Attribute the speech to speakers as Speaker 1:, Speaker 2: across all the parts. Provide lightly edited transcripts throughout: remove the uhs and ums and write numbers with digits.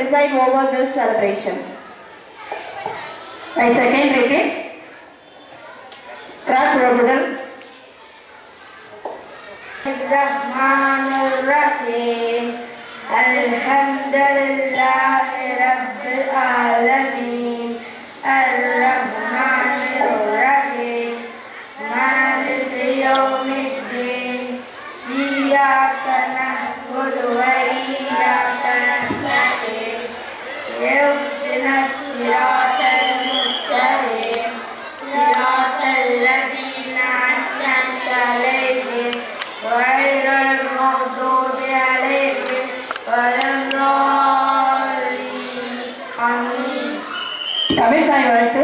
Speaker 1: preside over this celebration. I second it. Rahman
Speaker 2: Ar-Rahim Alhamdulillahi Rabbil Alameen Ar-Rahman Ar-Rahim Maliki Yawmiddin Iyyaka na'budu wa iyyaka nasta'in Ihdinas siratal mustaqim siratal ladzina an'amta 'alaihim ghairil maghdubi 'alaihim waladdallin. Amin.
Speaker 1: Tamil தாய் வாழ்த்து.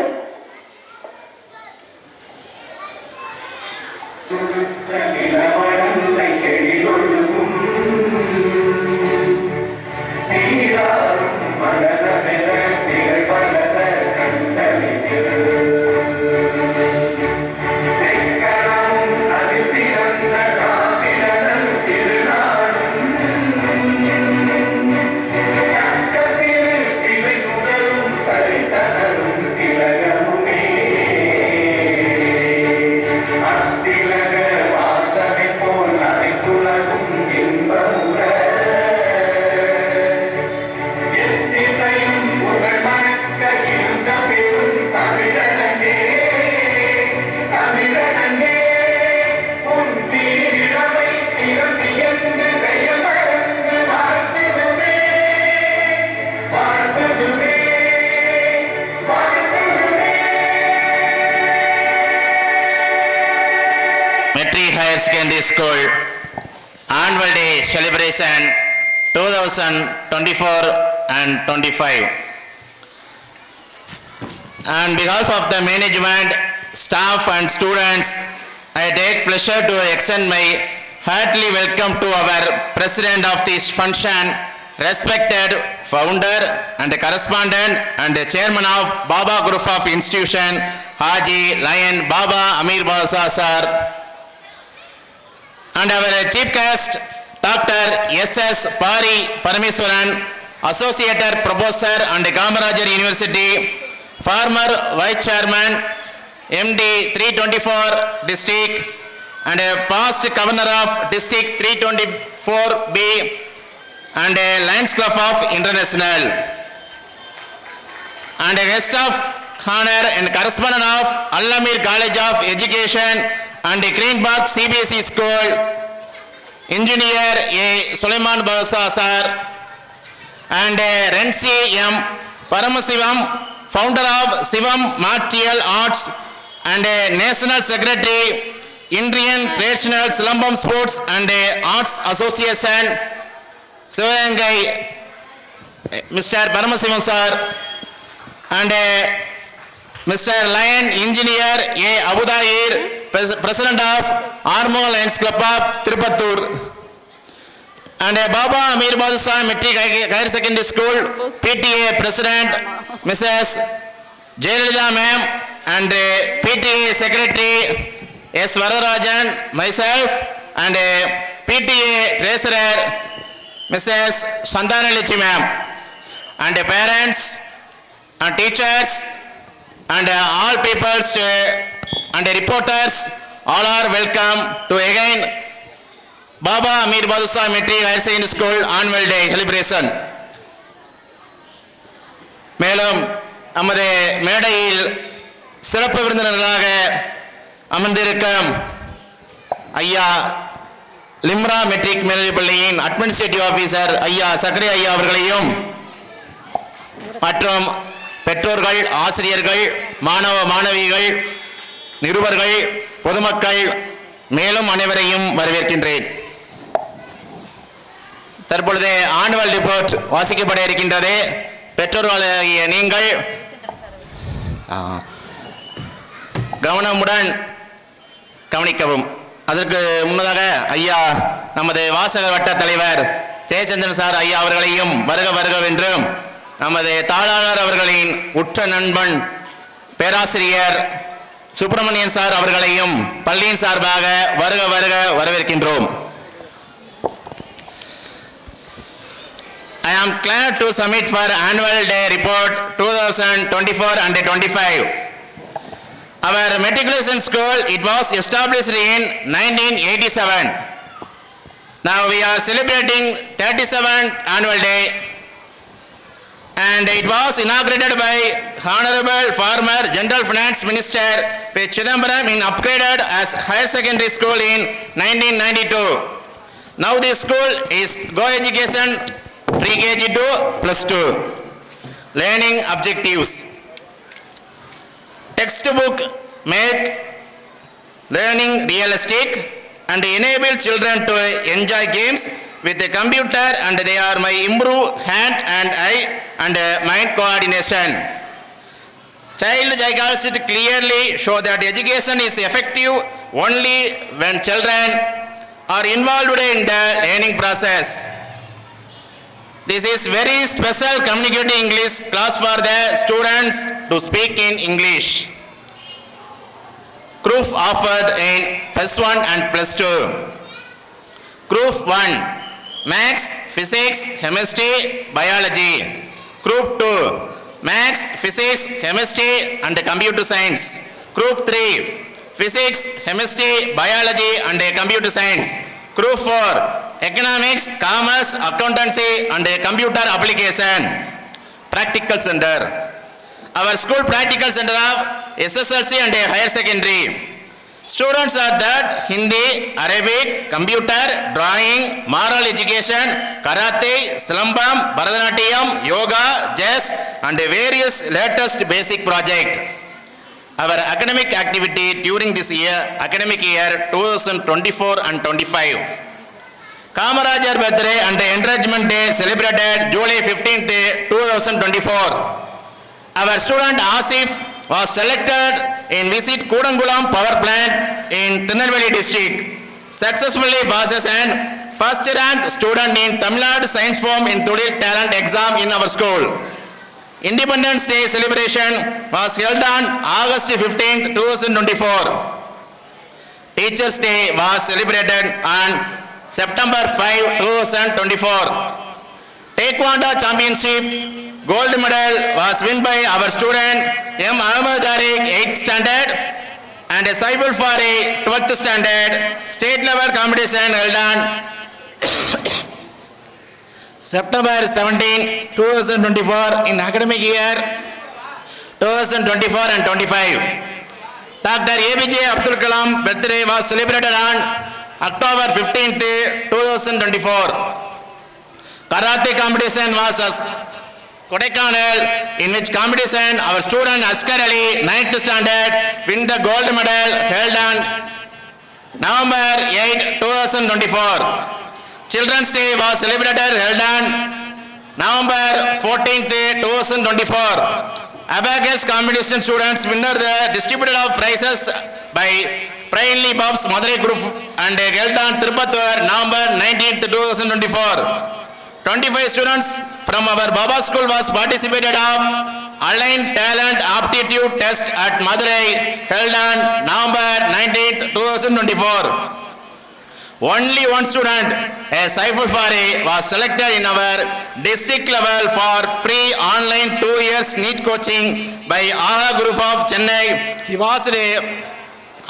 Speaker 3: Higher Secondary School Annual Day Celebration 2024 and 25. On behalf of the management, staff and students, I take pleasure to extend my heartily welcome to our President of this function, respected founder and correspondent and chairman of Baba Group of Institution, Haji Lion Baba Amir Basa sir. And our chief guest, Dr. S.S. Pari Parameswaran, Associate Professor and Kamarajar University, former Vice Chairman, MD 324 District, and a past Governor of District 324B, and a Lions Club of International, and a guest of honor and correspondent of Al-Amir College of Education and Greenberg CBSE School, Engineer A. Sulaiman Basa sir, and Rensi M. Paramasivam, founder of Sivam Martial Arts and National Secretary, Indian Traditional Silambam Sports and Arts Association, Sivangai, Mr. Paramasivam sir, and Mr. Lion Engineer A. Abudair, President of Armo Lions Club of Tirupattur, and Baba Amir Badusa Metric Higher Secondary School PTA President Mrs. Jayalalitha Ma'am, and PTA Secretary S. Vararajan, myself, and PTA Treasurer Mrs. Sandhanalichi Ma'am, and parents and teachers and all people and reporters, all are welcome to again Baba Amir Badusa Metric Higher Secondary School Annual Day Celebration. மேலும் நமது மேடையில் சிறப்பு விருந்தினர்களாக அமர்ந்திருக்கும் ஐயா Limra matric மேல்நிலைப் பள்ளியின் administrative officer ஐயா சக்கரை ஐயா அவர்களையும் மற்றும் பெற்றோர்கள், ஆசிரியர்கள், மாணவ மாணவிகள், நிருபர்கள், பொதுமக்கள் மேலும் அனைவரையும் வரவேற்கின்றேன். தற்பொழுது ஆனுவல் ரிப்போர்ட் வாசிக்கப்பட இருக்கின்றது. பெற்றோர்களாகிய நீங்கள் கவனமுடன் கவனிக்கவும். அதற்கு முன்னதாக ஐயா நமது வாசகர் வட்ட தலைவர் ஜெயச்சந்திரன் சார் ஐயா அவர்களையும் வருக வருகவென்றும், நமது தாளாளர் அவர்களின் உற்ற நண்பன் பேராசிரியர் சுப்பிரமணியன் சார் அவர்களையும் பள்ளியின் சார்பாக வருக வருக வரவேற்கின்றோம். I am glad to submit for annual day report 2024 and 25. Our matriculation school, it was established in 1987. Now we are celebrating 37th annual day, and it was inaugurated by Honorable former General Finance Minister P. Chidambaram in upgraded as higher secondary school in 1992. Now this school is Go Education Pre-KG 2 plus 2. Learning objectives. Textbook make learning realistic and enable children to enjoy games with the computer, and they are my improve hand and eye and mind coordination. Child psychologists clearly show that education is effective only when children are involved in the learning process. This is very special communicative English class for the students to speak in English. Group offered in plus 1 and plus 2. Group 1, Maths, Physics, Chemistry, Biology. Group 2, Maths, Physics, Chemistry and Computer Science. Group 3, Physics, Chemistry, Biology and Computer Science. Group 4, Economics, Commerce, Accountancy and Computer Application. Practical Center. Our school practical center of SSLC and higher secondary. Students are that Hindi, Arabic, computer, drawing, moral education, karate, silambam, Bharatanatyam, yoga, chess and various latest basic project. Our academic activity during this year, academic year 2024 and 25. Kamarajar birthday and encouragement day celebrated July 15th, 2024. Our student Asif was selected in visit Kudangulam power plant in Tirunelveli district. Successfully passes an first rank student in Tamil Nadu Science Form in Tulil Talent exam in our school. Independence Day celebration was held on August 15th, 2024. Teachers Day was celebrated on September 5, 2024. Taekwondo Championship gold medal was won by our student M. Ahmed Tariq 8th standard and Saiful Fari 12th standard. State level competition held on September 17, 2024 in academic year 2024 and 25. Dr. APJ Abdul Kalam birthday was celebrated on October 15th, 2024. Karate competition was Kodaikanal, in which competition our student Askar Ali 9th standard win the gold medal held on November 8, 2024. Children's Day was celebrated held on November 14th, 2024. Abacus competition students winner the distributed of prizes by Prainly Bob's Madurai Group and held on Tirupattur November 19th, 2024. 25 students from our Baba school was participated of Online Talent Aptitude Test at Madurai held on November 19th, 2024. Only one student, a Saiful Fari, was selected in our district level for pre-online 2 years NEET coaching by AHA Group of Chennai. He was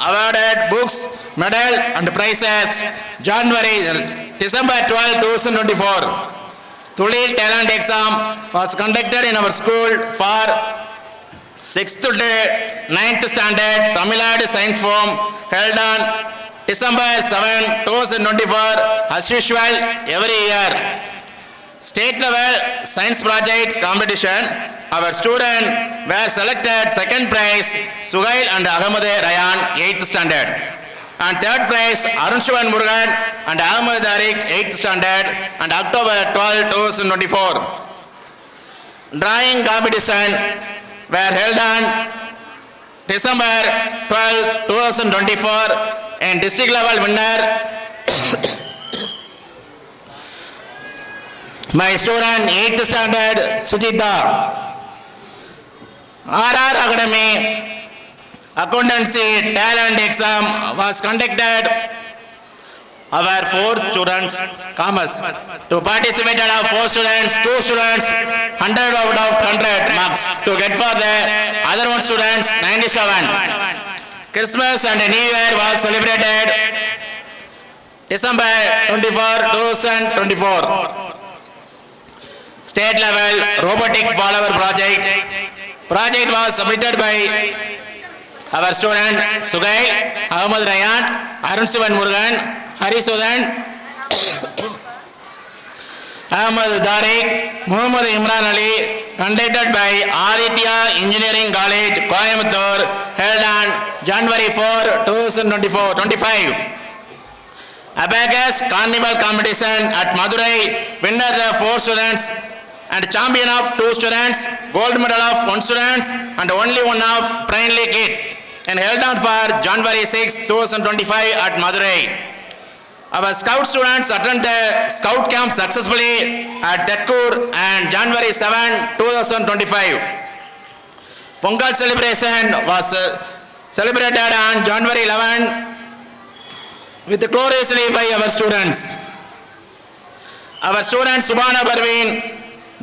Speaker 3: awarded books, medal and prizes December 12, 2024. Tulil Talent exam was conducted in our school for 6th to 9th standard Tamil Nadu Science Form held on December 7, 2024 as usual every year. State level science project competition, our student were selected second prize Suhail and Ahmed Rayan 8th standard. And third prize Arun Shivan Murugan and Ahmed Tariq 8th standard and October 12, 2024. Drawing competition were held on December 12, 2024 and district level winner my student 8th standard Sujita. RR Academy Accountancy Talent exam was conducted our 4 students, commerce. To participate are 4 students, 2 students, 100 out of 100 marks. To get for the other 1 students, 97. Christmas and New Year was celebrated December 24, 2024. State level robotic follower project. Project was submitted by our student Sugai, Ahmad Rayan, Arun Sivan Murugan, Harisudan, Ahmad Tariq, Muhammad Imran Ali, conducted by Aditya Engineering College, Coimbatore, held on January 4, 2025. Abacus Carnival Competition at Madurai, winner the 4 students and champion of 2 students, gold medal of 1 student and only one of Brainly kit, and held on for January 6, 2025 at Madurai. Our scout students attend the scout camp successfully at Tekkur and January 7, 2025. Pongal celebration was celebrated on January 11 with gloriously by our students. Our student Subhana Parveen,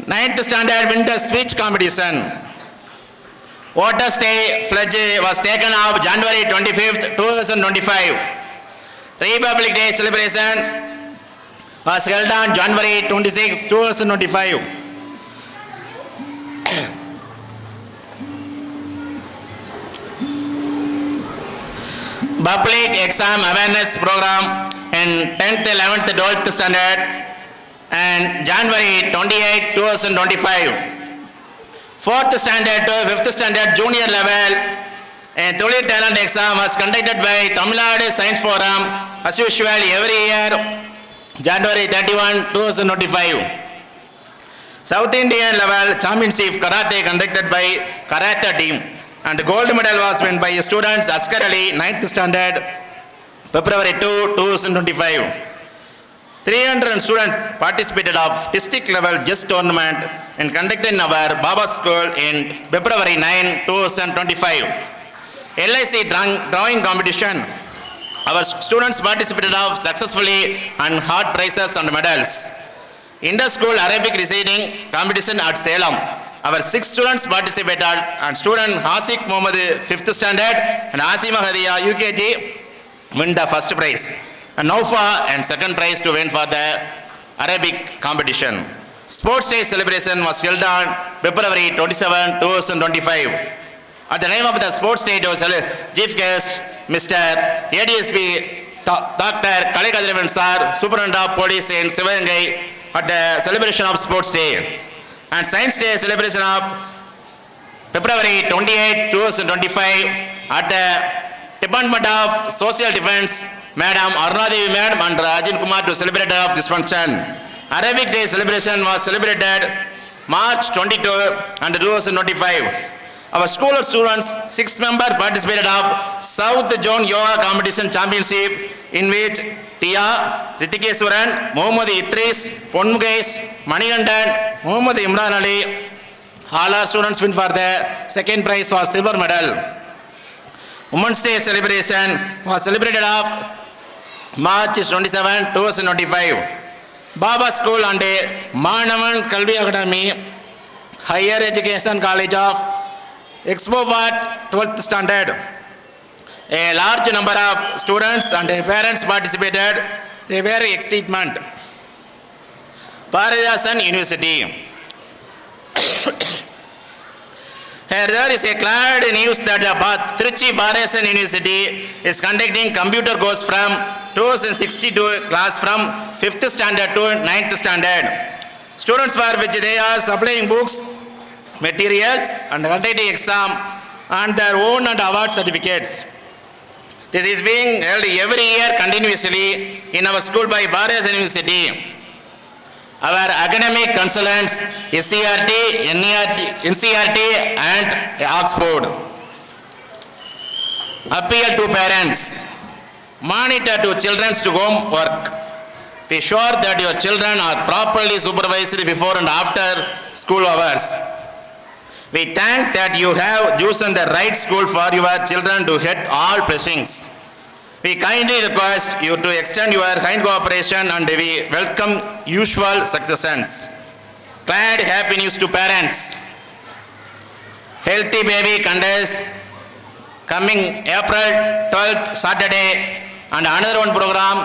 Speaker 3: 9th standard winter speech competition. Water Day pledge was taken up January 25th, 2025. Republic Day celebration was held on January 26, 2025. Public exam awareness program in 10th, 11th, 12th standard and January 28, 2025. 4th standard to 5th standard junior level a Tolil talent exam was conducted by Tamil Nadu Science Forum as usual every year January 31, 2025. South Indian level championship karate conducted by karate team and gold medal was won by students Askar Ali 9th standard February 2, 2025. 300 students participated of district level chess tournament and conducted in our Baba School in February 9, 2025. LIC drawing competition. Our students participated of successfully and hard prizes and medals. Inter-school Arabic reciting competition at Salem. Our 6 students participated and student Hasik Mohammed 5th standard and Asima Hadiya UKG win the first prize. And Naufa and second prize to win for the Arabic competition. Sports Day celebration was held on February 27, 2025. At the name of the Sports Day, chief guest Mr. ADSP Dr. Kalikadrivan Sir, Superintendent of Police in Sivagangai at the celebration of Sports Day. And Science Day celebration of February 28, 2025 at the Department of Social Defense, Madam Arunadevi Madam and Rajan Kumar to celebrate of this function. Arabic Day celebration was celebrated March 22 and 2025. Our school of students, 6 members participated of South Zone Yoga Competition Championship in which Tia, Ritikeswaran, Muhammad Idris, Ponmukesh, Manikandan, Muhammad Imran Ali, all our students win for the second prize was silver medal. Women's Day celebration was celebrated of March 27, 2025. Baba School and Manavan Kalvi Academy, Higher Education College of Expo Ward 12th standard. A large number of students and parents participated. They were excitement. Paridasan University. Here there is a glad news that the Trichy Paridasan University is conducting computer course from 2062 class from 5th standard to 9th standard. Students for which they are supplying books, materials and conducting exam and their own and award certificates. This is being held every year continuously in our school by Paridasan University. Our academic consultants SCRT, NCRT and Oxford. Appeal to parents. Monitor to children's to home work. Be sure that your children are properly supervised before and after school hours. We thank that you have chosen the right school for your children to get all blessings. We kindly request you to extend your kind cooperation and we welcome usual successions. Glad happy news to parents. Healthy baby contest coming April 12th Saturday and another one program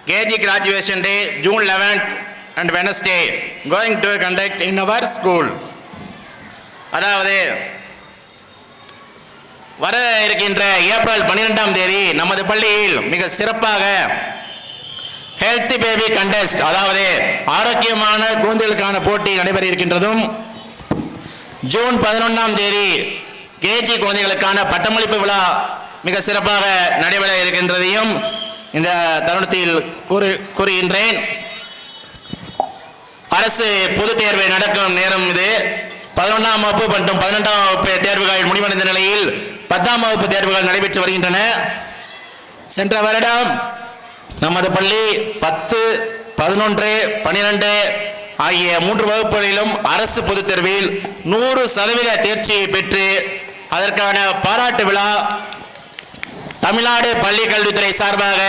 Speaker 3: KG graduation day June 11th and Wednesday going to conduct in our school. அதாவது வர இருக்கின்ற April 12ஆம் தேதி நமது பள்ளியில் மிக சிறப்பாக healthy baby contest அதாவது ஆரோக்கியமான குழந்தைகளுக்கான போட்டி நடைபெற இருக்கின்றதும் ஜூன் 11ஆம் தேதி கேஜி குழந்தைகளுக்கான பட்டமளிப்பு விழா மிக சிறப்பாக நடைபெற இருக்கின்றதையும் இந்த தருணத்தில் கூறுகின்றேன். அரசு பொதுத் தேர்வு நடக்கும் நேரம் இது. 11ஆம் வகுப்பு மற்றும் 12ஆம் வகுப்பு தேர்வுகள் முடிவடைந்த நிலையில் 10ஆம் வகுப்பு தேர்வுகள் நடைபெற்று வருகின்றன. சென்ற வருடம் நமது பள்ளி 10, 11, 12 ஆகிய 3 வகுப்புகளிலும் அரசு பொதுத் தேர்வில் 100% தேர்ச்சியை பெற்று அதற்கான பாராட்டு விழா தமிழ்நாடு பள்ளி கல்வித்துறை சார்பாக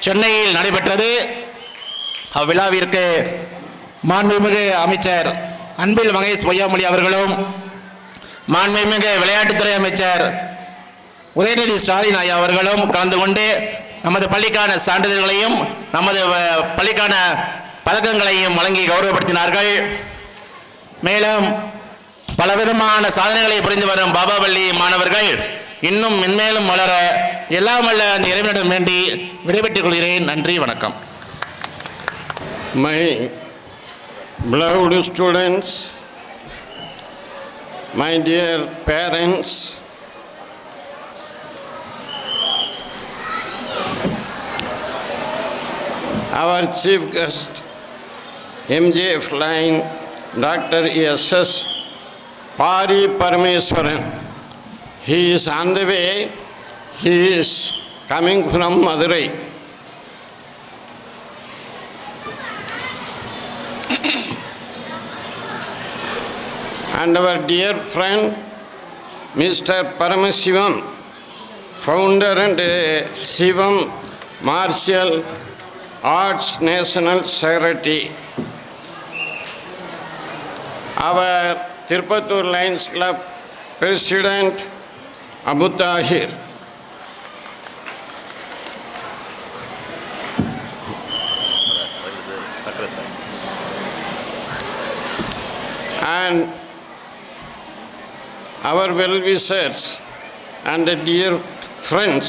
Speaker 3: சென்னையில் நடைபெற்றது. அவ்விழாவிற்கு மாண்புமிகு அமைச்சர் அன்பில் மகேஷ் பொய்யாமொழி அவர்களும் மாண்புமிகு விளையாட்டுத்துறை அமைச்சர் உதயநிதி ஸ்டாலின் ஐயா அவர்களும் கலந்து கொண்டு நமது பள்ளிக்கான சான்றிதழ்களையும் நமது பள்ளிக்கான பதக்கங்களையும் வழங்கி கௌரவப்படுத்தினார்கள். மேலும் பலவிதமான சாதனைகளை புரிந்து வரும் பாபா பள்ளி மாணவர்கள் இன்னும் மென்மேலும் வளர எல்லாம் வல்ல அந்த இறைவனிடம் வேண்டி விடைபெற்றுக் கொள்கிறேன். நன்றி, வணக்கம்.
Speaker 4: My beloved students, my dear parents, our chief guest, MJF line, Dr. S.S. Pari Parameswaran. He is on the way. He is coming from Madurai. And our dear friend, Mr. Paramasivam, founder and Shivam Martial Arts National Secretary. Our Tirupattur Lions Club President, Abu Tahir. And our well-wishers and dear friends,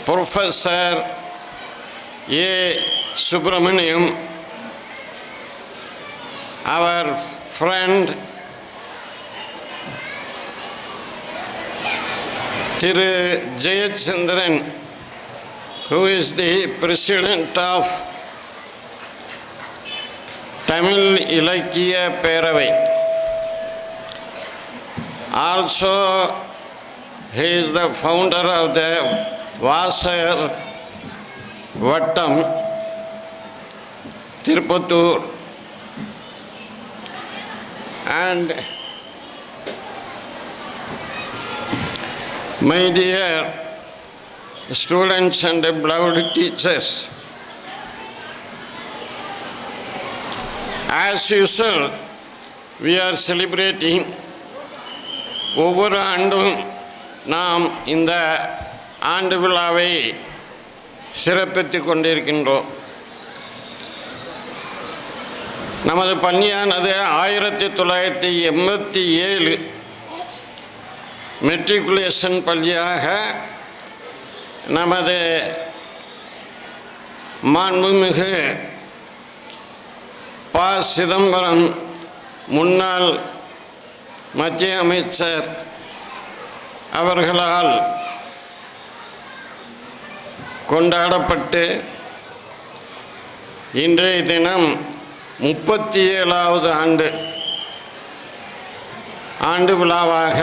Speaker 4: Professor A. Subramaniam, our friend Thiru Jayachandran, who is the president of Tamil Ilakkiya Peravai. Also, he is the founder of the Vasar Vattam, Tirupattur. And my dear students and beloved teachers, as usual, we are celebrating ஒவ்வொரு ஆண்டும் நாம் இந்த ஆண்டு விழாவை சிறப்பித்து கொண்டிருக்கின்றோம். நமது பள்ளியானது 1987 matriculation பள்ளியாக நமது மாண்புமிகு ப. சிதம்பரம் முன்னாள் மத்திய அமைச்சர் அவர்களால் கொண்டாடப்பட்டு இன்றைய தினம் 37வது ஆண்டு விழாவாக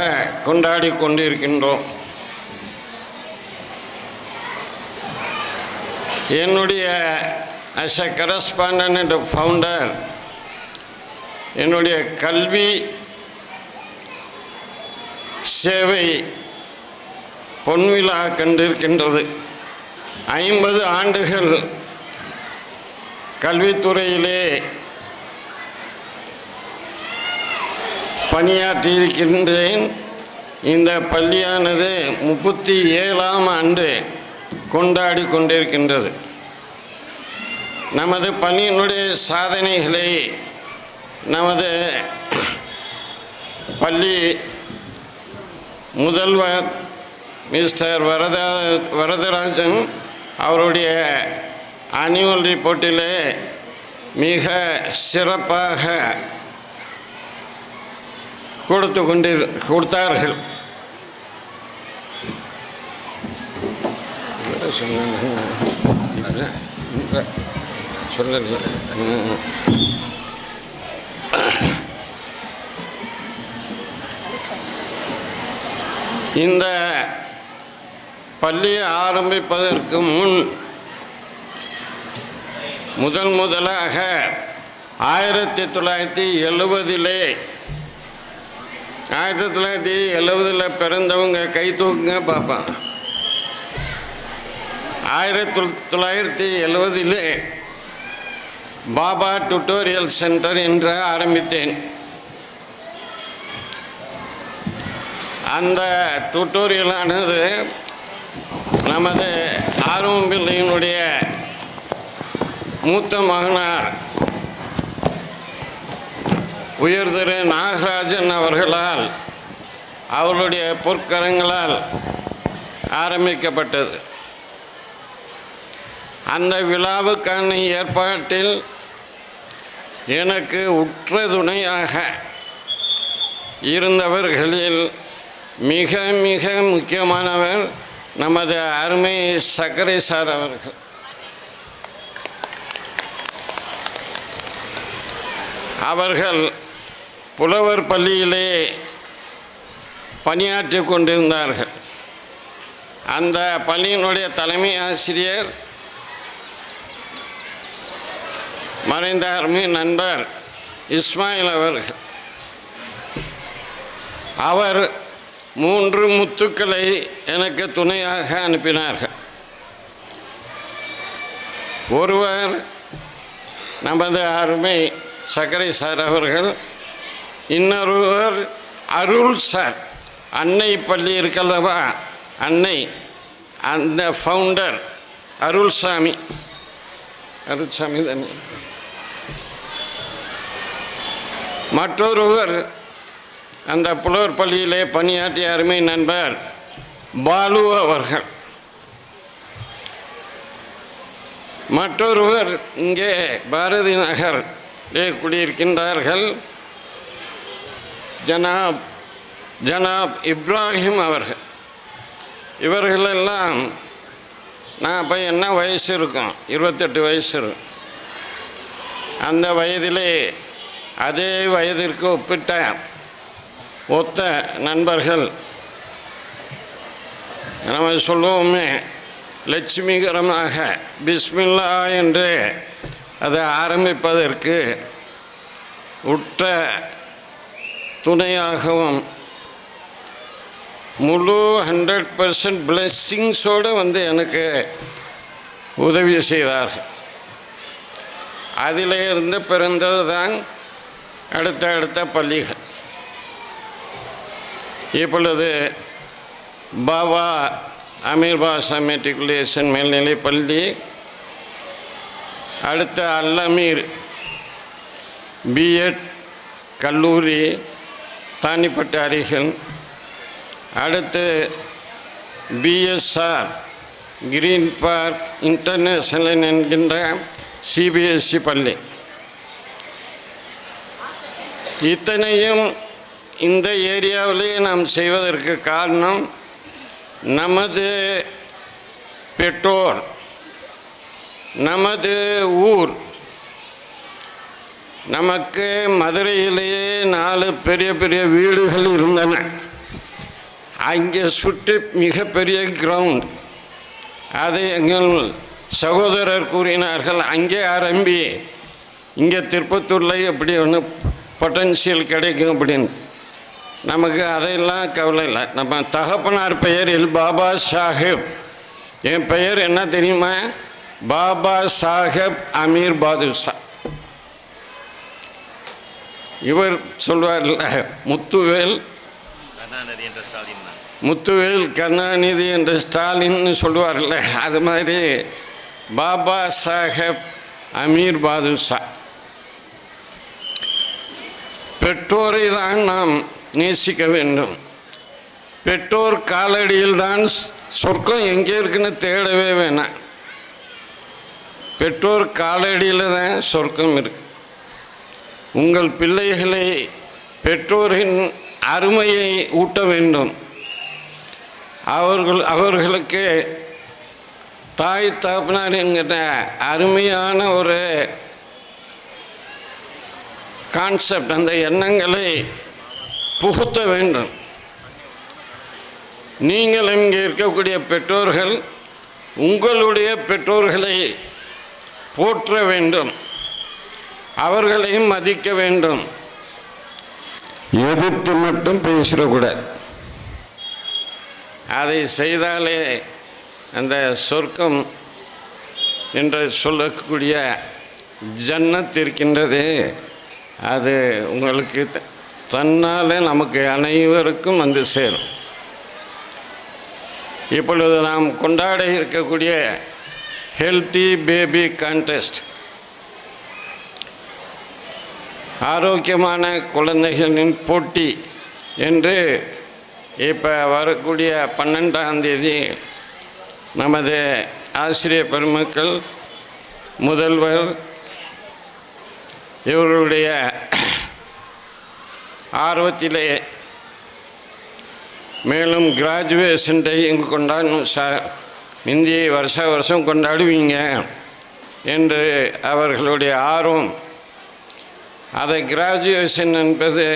Speaker 4: கொண்டாடி கொண்டிருக்கின்றோம். என்னுடைய as a correspondent and a founder, என்னுடைய கல்வி சேவை பொன்விழா கண்டிருக்கின்றது. 50 ஆண்டுகள் கல்வித்துறையிலே பணியாற்றியிருக்கின்றேன். இந்த பள்ளியானது 37ஆம் ஆண்டு கொண்டாடி கொண்டிருக்கின்றது. நமது பள்ளியினுடைய சாதனைகளை நமது பள்ளி முதல்வர் மிஸ்டர் வரதராஜன் அவருடைய ஆனுவல் ரிப்போர்ட்டிலே மிக சிறப்பாக கொடுத்தார்கள். இந்த பள்ளியை ஆரம்பிப்பதற்கு முன் முதலாக 1970 பிறந்தவங்க கை தூக்குங்க பார்ப்பான். 1970 பாபா டியூட்டோரியல் சென்டர் என்று ஆரம்பித்தேன். அந்த டியூட்டோரியலானது நமது ஆர்வம் பிள்ளையினுடைய மூத்த மகனார் உயர்திரு நாகராஜன் அவர்களால் அவருடைய பொற்கரங்களால் ஆரம்பிக்கப்பட்டது. அந்த விழாவுக்கான ஏற்பாட்டில் எனக்கு உற்ற துணையாக இருந்தவர்களில் மிக மிக முக்கியமானவர் நமது அருமை சக்கரை சார் அவர்கள். அவர்கள் புலவர் பள்ளியிலே பணியாற்றி கொண்டிருந்தார்கள். அந்த பள்ளியினுடைய தலைமை ஆசிரியர் மறைந்த அருமை நண்பர் இஸ்மாயில் அவர்கள். அவர் 3 முத்துக்களை எனக்கு துணையாக அனுப்பினார்கள். ஒருவர் நமது அருமை சக்கரை சார் அவர்கள், இன்னொருவர் அருள் சார். அன்னை பள்ளி இருக்கல்லவா, அன்னை அந்த ஃபவுண்டர் அருள்சாமி தானே. மற்றொருவர் அந்த புலவர் பள்ளியிலே பணியாற்றிய அருமை நண்பர் பாலு அவர்கள். மற்றொருவர் இங்கே பாரதி நகரிலே குடியிருக்கின்றார்கள், ஜனாப் இப்ராஹிம் அவர்கள். இவர்களெல்லாம் நான் இப்போ என்ன வயசு இருக்கும், 28 வயசு இருக்கும். அந்த வயதிலே அதே வயதிற்கு ஒத்த நண்பர்கள். நம்ம சொல்லுவோமே, லட்சுமிகரமாக பிஸ்மில்லா என்று அதை ஆரம்பிப்பதற்கு உற்ற துணையாகவும் முழு 100% பிளெஸ்ஸிங்ஸோடு எனக்கு உதவி செய்தார்கள். அதிலே இருந்து பிறந்தது தான் அடுத்த பள்ளிகள். இப்பொழுது பாபா அமீர் பாஷா மெட்ரிகுலேஷன் மேல்நிலை பள்ளி, அடுத்த அல்லமீர் பிஎட் கல்லூரி தானிப்பட்டு அருகில், அடுத்து பிஎஸ்ஆர் கிரீன் பார்க் இன்டர்நேஷனல் என்கின்ற சிபிஎஸ்சி பள்ளி. இத்தனையும் இந்த ஏரியாவிலே நாம் செய்வதற்கு காரணம், நமது பெற்றோர், நமது ஊர். நமக்கு மதுரையிலேயே 4 பெரிய பெரிய வீடுகள் இருந்தன. அங்கே சுற்றி மிகப்பெரிய கிரவுண்ட். அதை எங்கள் சகோதரர் கூறினார்கள், அங்கே ஆரம்பி, இங்கே திருப்பத்தூரில் எப்படி ஒன்று பொட்டன்ஷியல் கிடைக்கும் அப்படின்னு. நமக்கு அதையெல்லாம் கவலை இல்லை. நம்ம தகப்பனார் பெயரில் பாபா சாஹேப், என் பெயர் என்ன தெரியுமா? பாபா சாஹேப் அமீர் பாதுஷா. இவர் சொல்வார்ல, முத்துவேல் கருணாநிதி என்ற ஸ்டாலின்னு சொல்லுவார்ல, அது மாதிரி பாபா சாஹேப் அமீர் பாதுஷா. பெற்றோரை தான் நாம் நேசிக்க வேண்டும். பெற்றோர் காலடியில் தான் சொர்க்கம் எங்கே இருக்குன்னு தேடவே வேணாம். பெற்றோர் காலடியில் தான் சொர்க்கம் இருக்கு. உங்கள் பிள்ளைகளை பெற்றோரின் அருமையை ஊட்ட வேண்டும். அவர்களுக்கு தாய் தகப்பனார் என்கிற அருமையான ஒரு கான்செப்ட், அந்த எண்ணங்களை புகுத்த வேண்டும். நீங்கள் இங்கே இருக்கக்கூடிய பெற்றோர்கள் உங்களுடைய பெற்றோர்களை போற்ற வேண்டும், அவர்களையும் மதிக்க வேண்டும். எதிர்த்து மட்டும் பேசிடக்கூடாது. அதை செய்தாலே அந்த சொர்க்கம் என்று சொல்லக்கூடிய ஜன்னத் இருக்கின்றது, அது உங்களுக்கு தன்னால் நமக்கு அனைவருக்கும் வந்து சேரும். இப்பொழுது நாம் கொண்டாட இருக்கக்கூடிய ஹெல்த்தி பேபி கான்டெஸ்ட், ஆரோக்கியமான குழந்தைகளின் போட்டி என்று இப்போ வரக்கூடிய 12ஆம் தேதி நமது ஆசிரியர் பெருமக்கள், முதல்வர் இவர்களுடைய ஆர்வத்திலே மேலும் கிராஜுவேஷன் டே இங்கு கொண்டாடணும் சார், இந்தியை வருஷம் கொண்டாடுவீங்க என்று அவர்களுடைய ஆர்வம். அதை கிராஜுவேஷன் என்பது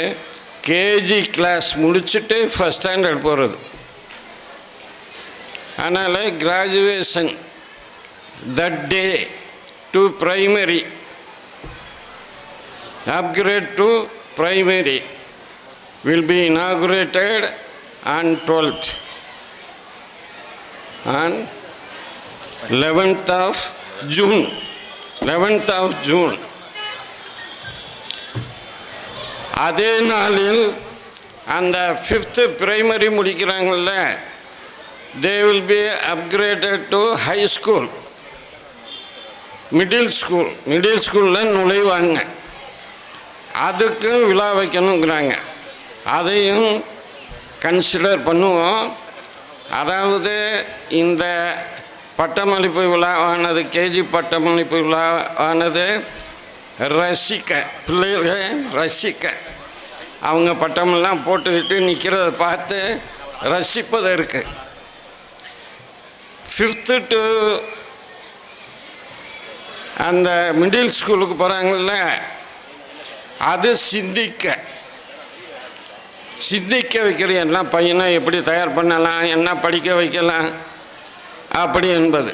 Speaker 4: கேஜி கிளாஸ் முடிச்சுட்டு ஃபஸ்ட் ஸ்டாண்டர்ட் போகிறது. அதனால் graduation that day to primary, upgrade to primary will be inaugurated on 12th on 11th of June. 11th of June. அதே நாளில் அந்த 5th பிரைமரி முடிக்கிறாங்கள்ல, they will be upgraded to high school, middle schoolல நுழைவாங்க. அதுக்கு விழா வைக்கணுங்கிறாங்க. அதையும் கன்சிடர் பண்ணுவோம். அதாவது இந்த பட்டமளிப்பு விழாவானது, கேஜி பட்டமளிப்பு விழாவானது ரசிக்க, பிள்ளைகள் ரசிக்க, அவங்க பட்டமெல்லாம் போட்டுக்கிட்டு நிற்கிறத பார்த்து ரசிப்பதற்கு. 5th டு அந்த மிடில் ஸ்கூலுக்கு போகிறாங்கள்ல, அது சிந்திக்க வைக்கிற எல்லாம் பையனை எப்படி தயார் பண்ணலாம், என்ன படிக்க வைக்கலாம் அப்படி என்பது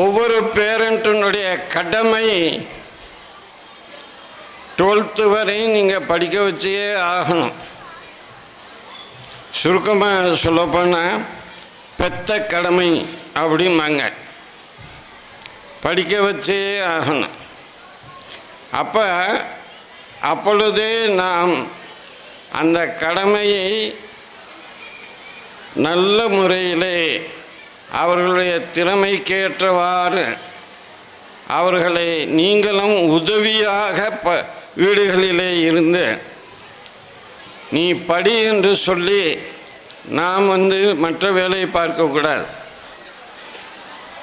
Speaker 4: ஒவ்வொரு பேரண்ட்டினுடைய கடமை. 12th வரையும் நீங்கள் படிக்க வச்சே ஆகணும். சுருக்கமாக சொல்லப்போனால் பெத்த கடமை அப்படிம்பாங்க. படிக்க வச்சே ஆகணும். அப்பொழுது நாம் அந்த கடமையை நல்ல முறையிலே அவர்களுடைய திறமைக்கேற்றவாறு அவர்களை நீங்களும் உதவியாக வீடுகளிலே இருந்து நீ படி என்று சொல்லி நாம் மற்ற வேலையை பார்க்கக்கூடாது.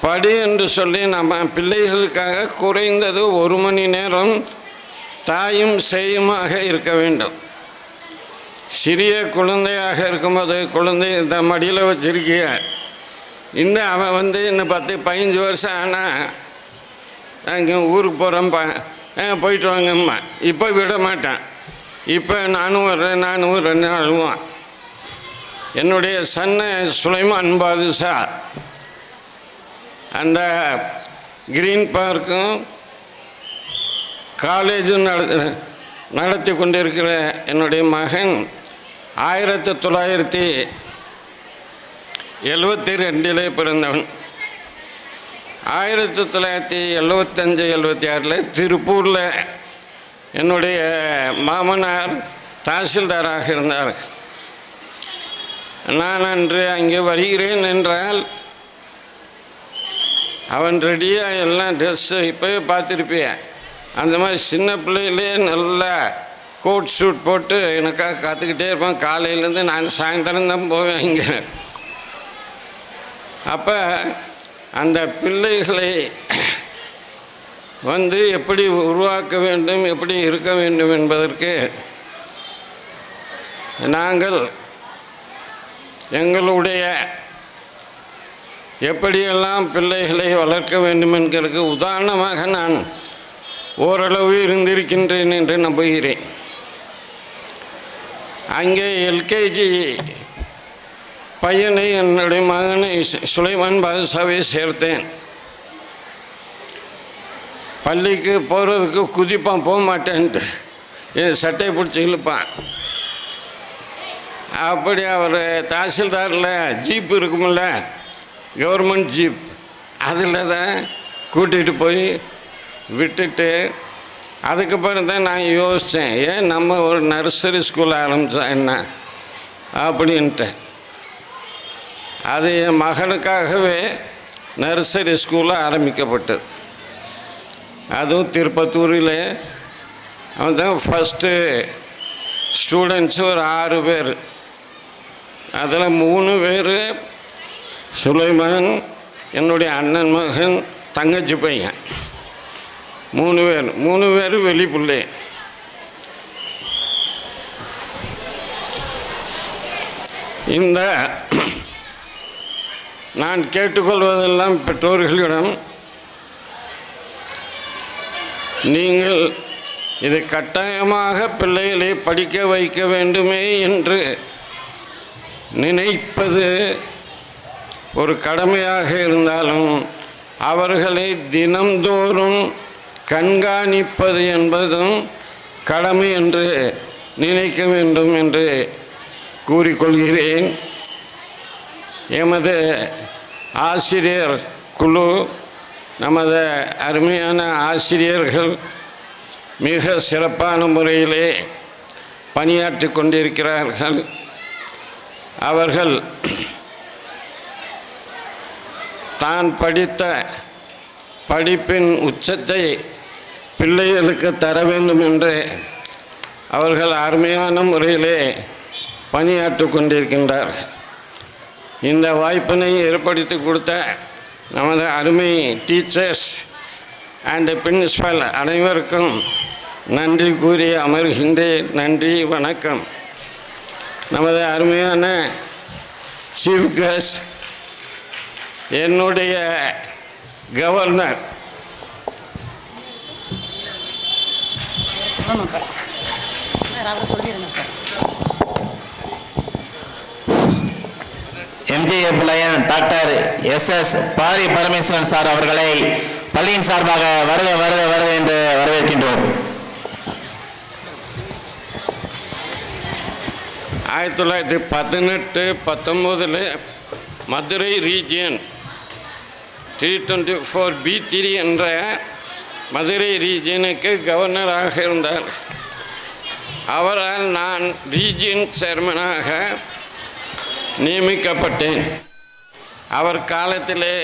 Speaker 4: படி என்று சொல்லி நம்ம பிள்ளைகளுக்காக குறைந்தது 1 மணி நேரம் தாயும் சேயுமாக இருக்க வேண்டும். சிறிய குழந்தையாக இருக்கும்போது, குழந்தை இந்த மடியில் வச்சிருக்கிய, இன்னும் அவன் இன்னும் 10-15 வருஷம் ஆனால் அங்கே ஊருக்கு போகிறோம்ப்பா, போயிட்டு வாங்கம்மா, இப்போ விட மாட்டான். இப்போ நானும் வர்றேன் அழுவான். என்னுடைய சன்ன சுலைமான் பாதுஷா அந்த கிரீன் பார்க்கும் காலேஜும் நடத்தி கொண்டிருக்கிற என்னுடைய மகன் 1972 பிறந்தவன். 1975-76 திருப்பூரில் என்னுடைய மாமனார் தாசில்தாராக இருந்தார். நான் அன்று அங்கே வருகிறேன் என்றால் அவன் ரெடியாக எல்லாம் ட்ரெஸ்ஸு இப்போவே பார்த்துருப்பிய அந்த மாதிரி சின்ன பிள்ளையிலே நல்லா கோட் ஷூட் போட்டு எனக்காக காத்துக்கிட்டே இருப்பான். காலையிலேருந்து நான் சாயந்தரம் தான் போவேன் இங்கே. அப்போ அந்த பிள்ளைகளை எப்படி உருவாக்க வேண்டும், எப்படி இருக்க வேண்டும் என்பதற்கு நாங்கள் எங்களுடைய எப்படியெல்லாம் பிள்ளைகளை வளர்க்க வேண்டும் என்கிறதுக்கு உதாரணமாக நான் ஓரளவு இருந்திருக்கின்றேன் என்று நம்புகிறேன். அங்கே எல்கேஜி பையனை என்னுடைய மகனை சுலைமான் பாதுஷாவை சேர்த்தேன். பள்ளிக்கு போகிறதுக்கு குதிப்பான், போக மாட்டேன்ட்டு சட்டையை பிடிச்சி இழுப்பான். அப்படி அவர் தாசில்தாரில் ஜீப் இருக்குமில்ல, கவர்மெண்ட் ஜீப், அதில் தான் கூட்டிகிட்டு போய் விட்டுட்டு அதுக்கப்புறம் தான் நான் யோசித்தேன், ஏன் நம்ம ஒரு நர்சரி ஸ்கூல் ஆரம்பித்தா என்ன அப்படின்ட்டு. அது என் மகனுக்காகவே நர்சரி ஸ்கூலில் ஆரம்பிக்கப்பட்டது. அதுவும் திருப்பத்தூரில் அவன் தான் ஃபஸ்ட்டு ஸ்டூடெண்ட்ஸு ஒரு 6 பேர். அதில் 3 பேர் சுலைமான், என்னுடைய அண்ணன் மகன், தங்கச்சி பையன். 3 பேர் வெளிப்புள்ளே. இந்த நான் கேட்டுக்கொள்வதெல்லாம் பெற்றோர்களிடம், நீங்கள் இது கட்டாயமாக பிள்ளைகளை படிக்க வைக்க வேண்டுமே என்று நினைப்பது ஒரு கடமையாக இருந்தாலும் அவர்களை தினம்தோறும் கண்காணிப்பது என்பதும் கடமை என்று நினைக்க வேண்டும் என்று கூறிக்கொள்கிறேன். எமது ஆசிரியர் குழு, நமது அருமையான ஆசிரியர்கள் மிக சிறப்பான முறையிலே பணியாற்றி கொண்டிருக்கிறார்கள். அவர்கள் தான் படித்த படிப்பின் உச்சத்தை பிள்ளைகளுக்கு தர வேண்டும் என்று அவர்கள் அருமையான முறையிலே பணியாற்றி கொண்டிருக்கின்றார்கள். இந்த வாய்ப்பினை ஏற்படுத்தி கொடுத்த நமது அருமை டீச்சர்ஸ் அண்ட் பிரின்சிபல் அனைவருக்கும் நன்றி கூறி அமர்கின்றேன். நன்றி, வணக்கம். நமது அருமையான சீஃப் கெஸ்ட், என்னுடைய governor
Speaker 3: MGF lion doctor SS Pari Parameswaran sir அவர்களை பள்ளியின் சார்பாக வருக வருக வருக என்று வரவேற்கின்றோம்.
Speaker 4: 1918-19 மதுரை ரீஜியன் 324B3 என்ற மதுரை ரீஜியனுக்கு கவர்னராக இருந்தார். அவரால் நான் ரீஜியன் சேர்மனாக நியமிக்கப்பட்டேன். அவர் காலத்திலே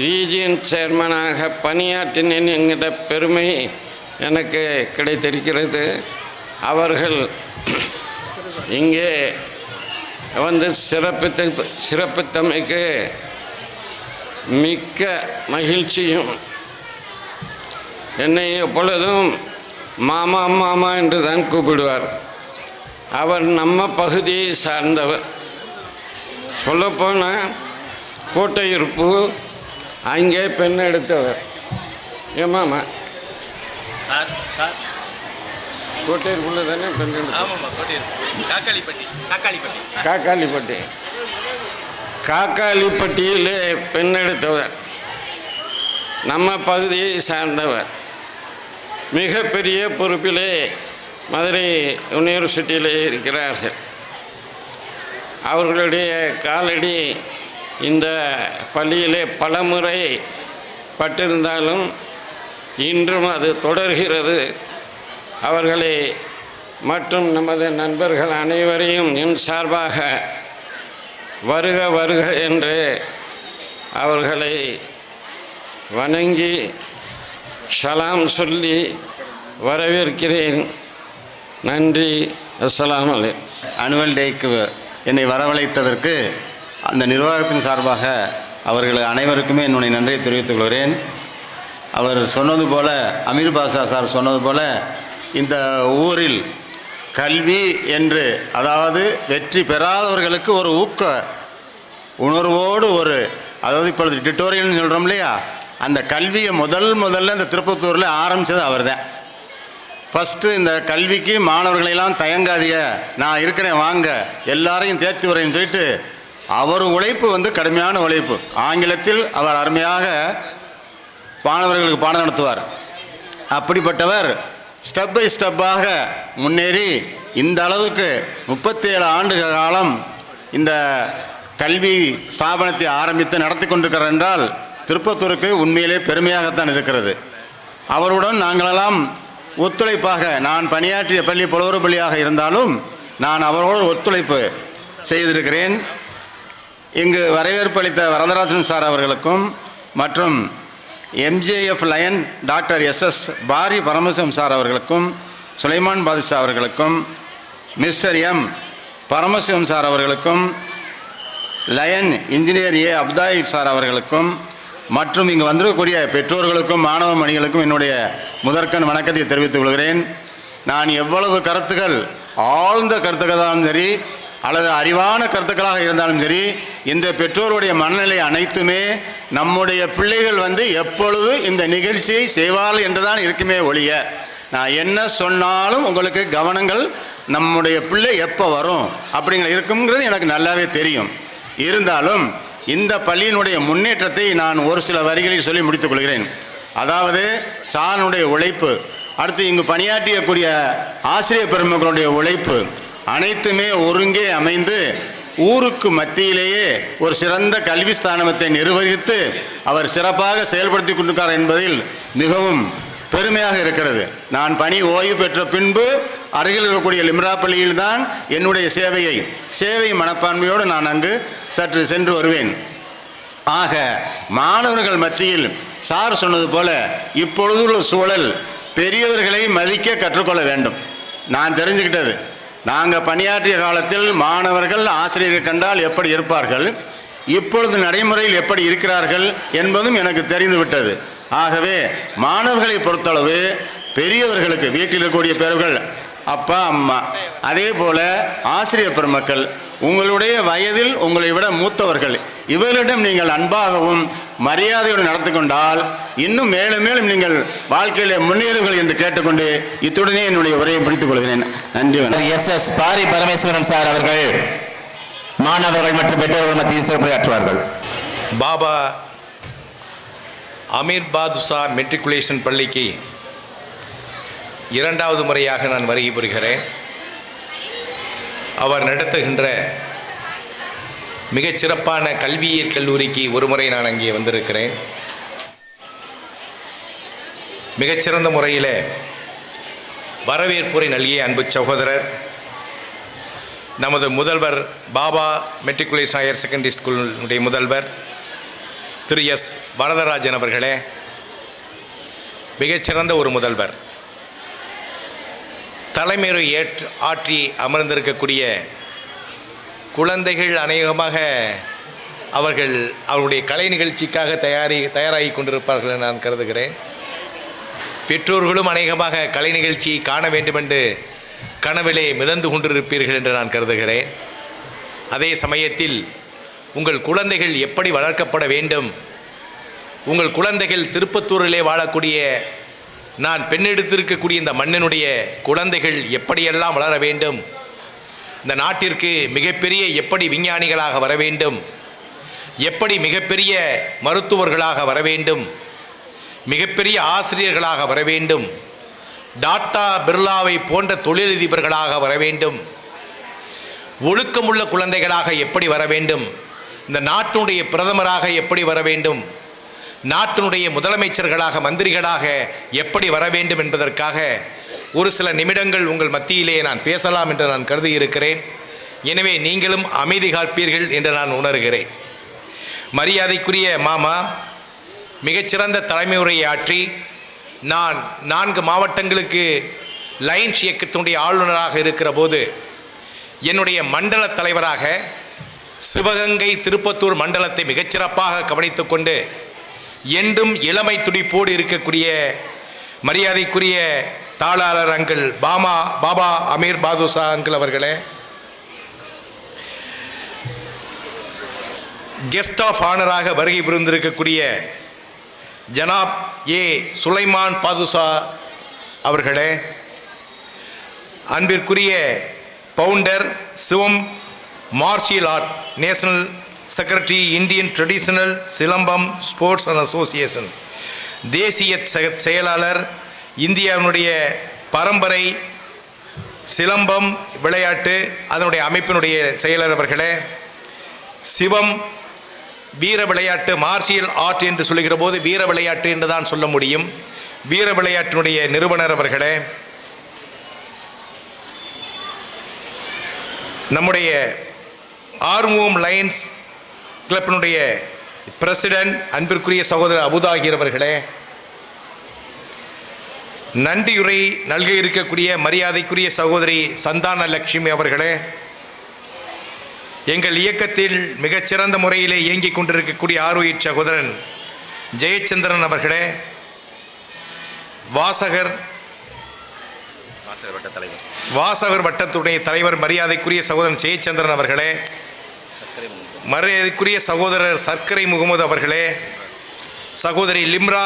Speaker 4: ரீஜியன் சேர்மனாக பணியாற்றினேன் என்கிற பெருமை எனக்கு கிடைத்திருக்கிறது. அவர்கள் இங்கே சிறப்பித்தமைக்கு மிக்க மகிழ்ச்சியும், என்னை எப்பொழுதும் மாமா மாமா என்று தான் கூப்பிடுவார். அவர் நம்ம பகுதியை சார்ந்தவர். சொல்லப்போனால் கோட்டையிருப்பு அங்கே பெண் எடுத்தவர். ஏமாமா கோட்டையிருப்புள்ள தானே பெண் எடுத்தவர். காக்காளிப்பட்டியிலே பெண் எடுத்தவர், நம்ம பகுதியை சார்ந்தவர். மிகப்பெரிய பொறுப்பிலே மதுரை யூனிவர்சிட்டியிலே இருக்கிறார்கள். அவர்களுடைய காலடி இந்த பள்ளியிலே பலமுறை பட்டிருந்தாலும் இன்றும் அது தொடர்கிறது. அவர்களை மற்றும் நமது நண்பர்கள் அனைவரையும் என் சார்பாக வருக வருக என்று அவர்களை வணங்கி சலாம் சொல்லி வரவேற்கிறேன். நன்றி. அஸ்ஸலாமு அலைக்கும்.
Speaker 5: ஆனுவல் டேக்கு என்னை வரவழைத்ததற்கு அந்த நிர்வாகத்தின் சார்பாக அவர்கள் அனைவருக்குமே என்னுடைய நன்றியை தெரிவித்துக் கொள்கிறேன். அவர் சொன்னது போல, அமீர் பாஷா சார் சொன்னது போல, இந்த ஊரில் கல்வி என்று, அதாவது வெற்றி பெறாதவர்களுக்கு ஒரு ஊக்க உணர்வோடு அதாவது இப்பொழுது டியூட்டோரியல்னு சொல்கிறோம் இல்லையா, அந்த கல்வியை முதல்ல இந்த திருப்பத்தூரில் ஆரம்பித்தது அவர் தான். ஃபஸ்ட்டு இந்த கல்விக்கு மாணவர்களெல்லாம் தயங்காதீங்க, நான் இருக்கிறேன் வாங்க, எல்லாரையும் தேர்த்தி வரேன்னு சொல்லிட்டு அவர் உழைப்பு கடுமையான உழைப்பு. ஆங்கிலத்தில் அவர் அருமையாக மாணவர்களுக்கு பாடம் நடத்துவார். அப்படிப்பட்டவர் ஸ்டெப் பை ஸ்டெப்பாக முன்னேறி இந்த அளவுக்கு 37 ஆண்டு காலம் இந்த கல்வி ஸ்தாபனத்தை ஆரம்பித்து நடத்தி கொண்டிருக்கிறார் என்றால் திருப்பத்தூருக்கு உண்மையிலே பெருமையாகத்தான் இருக்கிறது. அவருடன் நாங்களெல்லாம் ஒத்துழைப்பாக, நான் பணியாற்றிய பள்ளி புலவர் பள்ளியாக இருந்தாலும் நான் அவரோடு ஒத்துழைப்பு செய்திருக்கிறேன். இங்கு வரவேற்பு அளித்த வரதராஜன் சார் அவர்களுக்கும் மற்றும் MJF lion doctor SS Pari Paramasivam sir அவர்களுக்கும், சுலைமான் பாதுஷா அவர்களுக்கும், மிஸ்டர் M பரமசிவம் சார் அவர்களுக்கும், லயன் இன்ஜினியர் A அப்தாயி சார் அவர்களுக்கும் மற்றும் இங்கு வந்திருக்கக்கூடிய பெற்றோர்களுக்கும் மாணவ மணிகளுக்கும் என்னுடைய முதற்கண் வணக்கத்தை தெரிவித்துக் கொள்கிறேன். நான் எவ்வளவு கருத்துக்கள், ஆழ்ந்த கருத்துக்கள் தான் சரி அல்லது அறிவான கருத்துக்களாக இருந்தாலும் சரி, இந்த பெற்றோருடைய மனநிலை அனைத்துமே நம்முடைய பிள்ளைகள் எப்பொழுது இந்த நிகழ்ச்சியை செய்வார்கள் என்றுதான் இருக்குமே ஒழிய, நான் என்ன சொன்னாலும் உங்களுக்கு கவனங்கள் நம்முடைய பிள்ளை எப்போ வரும் அப்படிங்கிற இருக்குங்கிறது எனக்கு நல்லாவே தெரியும். இருந்தாலும் இந்த பள்ளியினுடைய முன்னேற்றத்தை நான் ஒரு சில வரிகளில் சொல்லி முடித்துக் கொள்கிறேன். அதாவது சாருடைய உழைப்பு, அடுத்து இங்கு பணியாற்றியக்கூடிய ஆசிரியர் பெருமக்களுடைய உழைப்பு அனைத்துமே ஒருங்கே அமைந்து ஊருக்கு மத்தியிலேயே ஒரு சிறந்த கல்வி ஸ்தானத்தை நிர்வகித்து அவர் சிறப்பாக செயல்படுத்தி கொண்டிருக்கிறார் என்பதில் மிகவும் பெருமையாக இருக்கிறது. நான் பணி ஓய்வு பெற்ற பின்பு அருகில் இருக்கக்கூடிய லிம்ரா பள்ளியில் தான் என்னுடைய சேவை மனப்பான்மையோடு நான் அங்கு சற்று சென்று வருவேன். ஆக மாணவர்கள் மத்தியில் சார் சொன்னது போல இப்பொழுதுள்ள சூழல் பெரியவர்களை மதிக்க கற்றுக்கொள்ள வேண்டும். நான் தெரிஞ்சுக்கிட்டது, நாங்கள் பணியாற்றிய காலத்தில் மாணவர்கள் ஆசிரியர்கள் கண்டால் எப்படி இருப்பார்கள், இப்பொழுது நடைமுறையில் எப்படி இருக்கிறார்கள் என்பதும் எனக்கு தெரிந்துவிட்டது. ஆகவே மாணவர்களை பொறுத்தளவு பெரியவர்களுக்கு வீட்டில் இருக்கக்கூடிய பெரியவர்கள் அப்பா அம்மா, அதே போல ஆசிரியர் பெருமக்கள், உங்களுடைய வயதில் உங்களை விட மூத்தவர்கள், இவர்களிடம் நீங்கள் அன்பாகவும் மரியாதையோடு நடந்து கொண்டால் இன்னும் மேலும் மேலும் நீங்கள் வாழ்க்கையிலே முன்னேறுங்கள் என்று கேட்டுக்கொண்டு இத்துடனே என்னுடைய உரையை முடித்துக் கொள்கிறேன். நன்றி.
Speaker 3: SS பாரி பரமேஸ்வரன் சார் அவர்கள் மாணவர்கள் மற்றும் பெற்றோர்கள் மத்தியில் சிறப்புரையாற்றுவார்கள்.
Speaker 6: பாபா அமீர் பாதுஷா மெட்ரிகுலேஷன் பள்ளிக்கு இரண்டாவது முறையாக நான் வருகை புரிகிறேன். அவர் நடத்துகின்ற மிகச்சிறப்பான கல்வியியல் கல்லூரிக்கு ஒரு முறை நான் அங்கே வந்திருக்கிறேன். மிகச்சிறந்த முறையில் வரவேற்புரை நல்கிய அன்பு சகோதரர் நமது முதல்வர், பாபா மெட்ரிகுலேஷன் ஹையர் செகண்டரி ஸ்கூலுடைய முதல்வர் திரு S வரதராஜன் அவர்களே, மிகச்சிறந்த ஒரு முதல்வர். தலைமையுரை ஆற்றி அமர்ந்திருக்கக்கூடிய குழந்தைகள் அநேகமாக அவர்களுடைய கலை நிகழ்ச்சிக்காக தயாராகி கொண்டிருப்பார்கள் என நான் கருதுகிறேன். பெற்றோர்களும் அநேகமாக கலை நிகழ்ச்சியை காண வேண்டுமென்று கனவிலே மிதந்து கொண்டிருப்பீர்கள் என்று நான் கருதுகிறேன். அதே சமயத்தில் உங்கள் குழந்தைகள் எப்படி வளர்க்கப்பட வேண்டும், உங்கள் குழந்தைகள் திருப்பத்தூரிலே வாழக்கூடிய, நான் பெண்ணெடுத்திருக்கக்கூடிய இந்த மண்ணினுடைய குழந்தைகள் எப்படியெல்லாம் வளர வேண்டும், இந்த நாட்டிற்கு மிகப்பெரிய எப்படி விஞ்ஞானிகளாக வர வேண்டும், எப்படி மிகப்பெரிய மருத்துவர்களாக வர வேண்டும், மிகப்பெரிய ஆசிரியர்களாக வர வேண்டும், டாட்டா பிர்லாவை போன்ற தொழிலதிபர்களாக வர வேண்டும். ஒழுக்கமுள்ள குழந்தைகளாக எப்படி வர வேண்டும், இந்த நாட்டினுடைய பிரதமராக எப்படி வர வேண்டும், நாட்டினுடைய முதலமைச்சர்களாக மந்திரிகளாக எப்படி வர வேண்டும் என்பதற்காக ஒரு சில நிமிடங்கள் உங்கள் மத்தியிலே நான் பேசலாம் என்று நான் கருதி இருக்கிறேன். எனவே நீங்களும் அமைதி காப்பீர்கள் என்று நான் உணர்கிறேன். மரியாதைக்குரிய மாமா, மிகச்சிறந்த தலைமை உரையாற்றி நான் 4 மாவட்டங்களுக்கு லைன்ஸ் இயக்கத்தினுடைய ஆளுநராக இருக்கிற போது என்னுடைய மண்டல தலைவராக சிவகங்கை திருப்பத்தூர் மண்டலத்தை மிகச்சிறப்பாக கவனித்து கொண்டு என்றும் இளமை துடிப்போடு இருக்கக்கூடிய மரியாதைக்குரிய தாளாளர் அங்கிள் பாபா அமீர் பாதுஷா அங்கிள் அவர்களே, கெஸ்ட் ஆஃப் ஆனராக வருகை புரிந்திருக்கக்கூடிய ஜனாப் ஏ சுலைமான் பாதுஷா அவர்களே, அன்பிற்குரிய founder Sivam martial art national secretary Indian traditional silambam sports and association, தேசிய செயலாளர் இந்தியாவினுடைய பரம்பரை சிலம்பம் விளையாட்டு அதனுடைய அமைப்பினுடைய செயலர் அவர்களே, சிவம் வீர விளையாட்டு மார்ஷியல் ஆர்ட் என்று சொல்லுகிற போது வீர விளையாட்டு என்று தான் சொல்ல முடியும், வீர விளையாட்டினுடைய நிறுவனர் அவர்களே, நம்முடைய ஆர்மூம் லைன்ஸ் கிளப்பினுடைய பிரசிடென்ட் அன்பிற்குரிய சகோதரர் அபுதாகிர் அவர்களே, நன்றியுரை நல்க இருக்கக்கூடிய மரியாதைக்குரிய சகோதரி சந்தான லட்சுமி அவர்களே, எங்கள் இயக்கத்தில் மிகச்சிறந்த முறையிலே இயங்கிக் கொண்டிருக்கக்கூடிய ஆர்வயிற் சகோதரன் ஜெயச்சந்திரன் அவர்களே, வாசகர் வட்டத்துடைய தலைவர் மரியாதைக்குரிய சகோதரன் ஜெயச்சந்திரன் அவர்களே, மரியாதைக்குரிய சகோதரர் சர்க்கரை முகமது அவர்களே, சகோதரி லிம்ரா